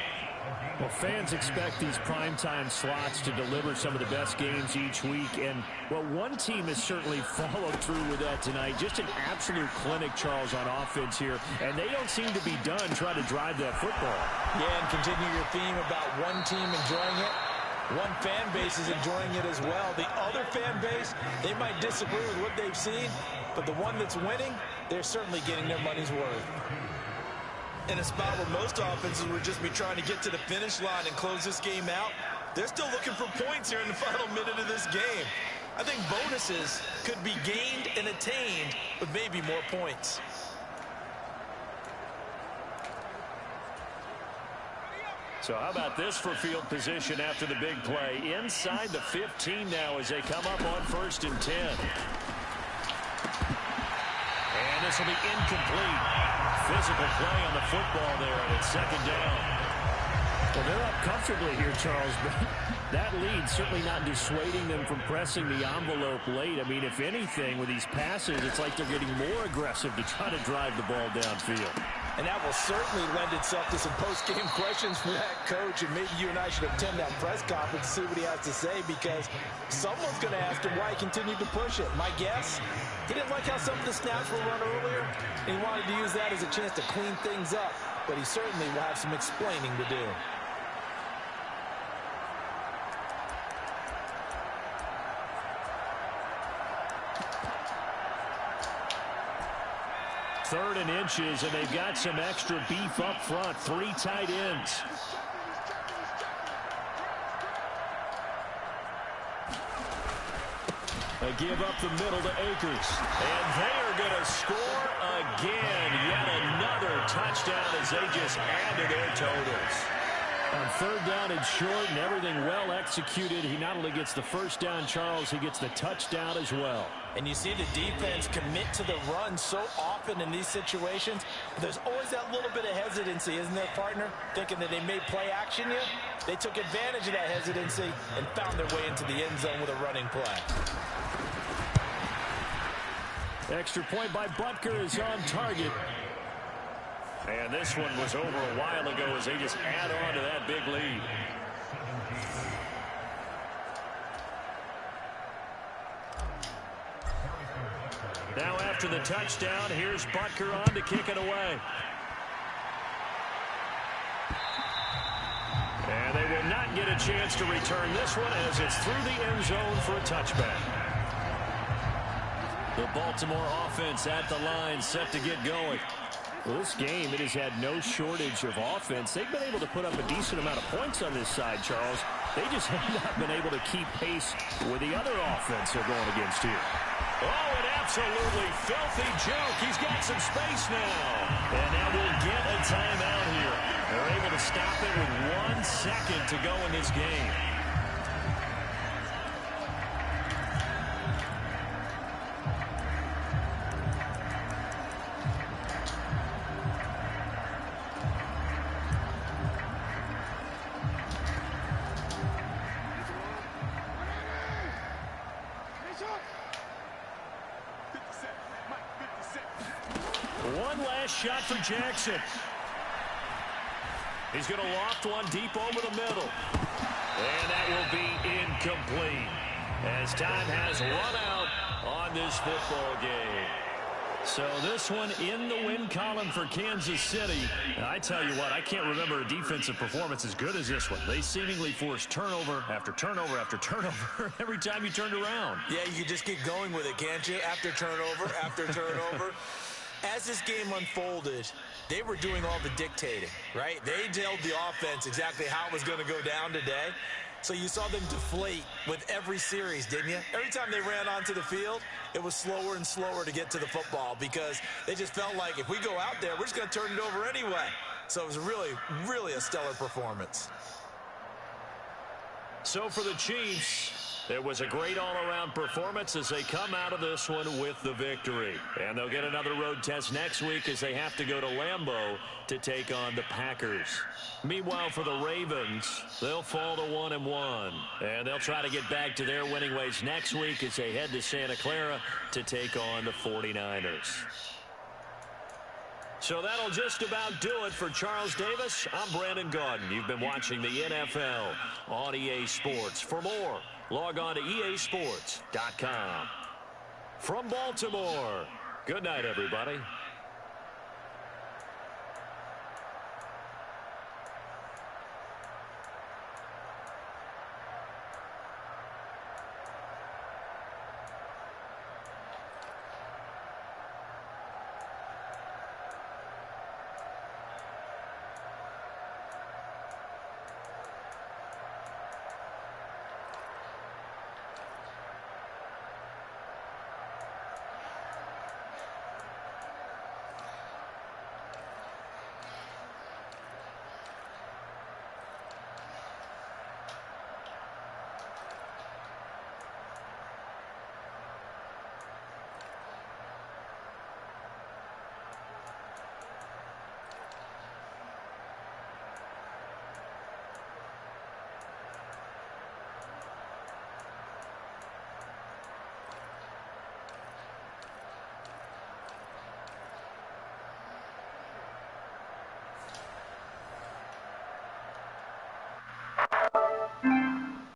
Well, fans expect these primetime slots to deliver some of the best games each week. And, well, one team has certainly followed through with that tonight. Just an absolute clinic, Charles, on offense here. And they don't seem to be done trying to drive that football. Yeah, and continue your theme about one team enjoying it. One fan base is enjoying it as well. The other fan base, they might disagree with what they've seen, but the one that's winning, they're certainly getting their money's worth. In a spot where most offenses would just be trying to get to the finish line and close this game out, they're still looking for points here in the final minute of this game. I think bonuses could be gained and attained with maybe more points. So how about this for field position after the big play? Inside the 15 now as they come up on 1st and 10. And this will be incomplete. Physical play on the football there, and it's 2nd down. Well, they're up comfortably here, Charles, but that lead certainly not dissuading them from pressing the envelope late. I mean, if anything, with these passes, it's like they're getting more aggressive to try to drive the ball downfield. And that will certainly lend itself to some post-game questions for that coach, and maybe you and I should attend that press conference to see what he has to say, because someone's going to ask him why he continued to push it. My guess, he didn't like how some of the snaps were run earlier, and he wanted to use that as a chance to clean things up, but he certainly will have some explaining to do. Third and inches, and they've got some extra beef up front. 3 tight ends. They give up the middle to Akers. And they are going to score again. Yet another touchdown as they just add to their totals. On 3rd down and short, and everything well executed. He not only gets the first down, Charles, he gets the touchdown as well. And you see the defense commit to the run so often in these situations. There's always that little bit of hesitancy, isn't there, partner? Thinking that they may play action you. They took advantage of that hesitancy and found their way into the end zone with a running play. Extra point by Butker is on target. And this one was over a while ago as they just add on to that big lead. Now after the touchdown, here's Butker on to kick it away. And they will not get a chance to return this one as it's through the end zone for a touchback. The Baltimore offense at the line set to get going. Well, this game, it has had no shortage of offense. They've been able to put up a decent amount of points on this side, Charles. They just have not been able to keep pace with the other offense they're going against here. Oh, an absolutely filthy joke. He's got some space now. And now we'll get a timeout here. They're able to stop it with 1 second to go in this game. One last shot for Jackson. He's going to loft one deep over the middle. And that will be incomplete as time has run out on this football game. So this one in the win column for Kansas City. And I tell you what, I can't remember a defensive performance as good as this one. They seemingly forced turnover after turnover after turnover every time you turned around. Yeah, you just keep going with it, can't you? After turnover, after turnover. As this game unfolded, they were doing all the dictating, right? They told the offense exactly how it was going to go down today. So you saw them deflate with every series, didn't you? Every time they ran onto the field, it was slower and slower to get to the football because they just felt like if we go out there, we're just going to turn it over anyway. So it was really, really a stellar performance. So for the Chiefs, it was a great all-around performance as they come out of this one with the victory. And they'll get another road test next week as they have to go to Lambeau to take on the Packers. Meanwhile, for the Ravens, they'll fall to 1-1. And they'll try to get back to their winning ways next week as they head to Santa Clara to take on the 49ers. So that'll just about do it for Charles Davis. I'm Brandon Gaudin. You've been watching the NFL on EA Sports. For more, log on to easports.com. From Baltimore, good night, everybody.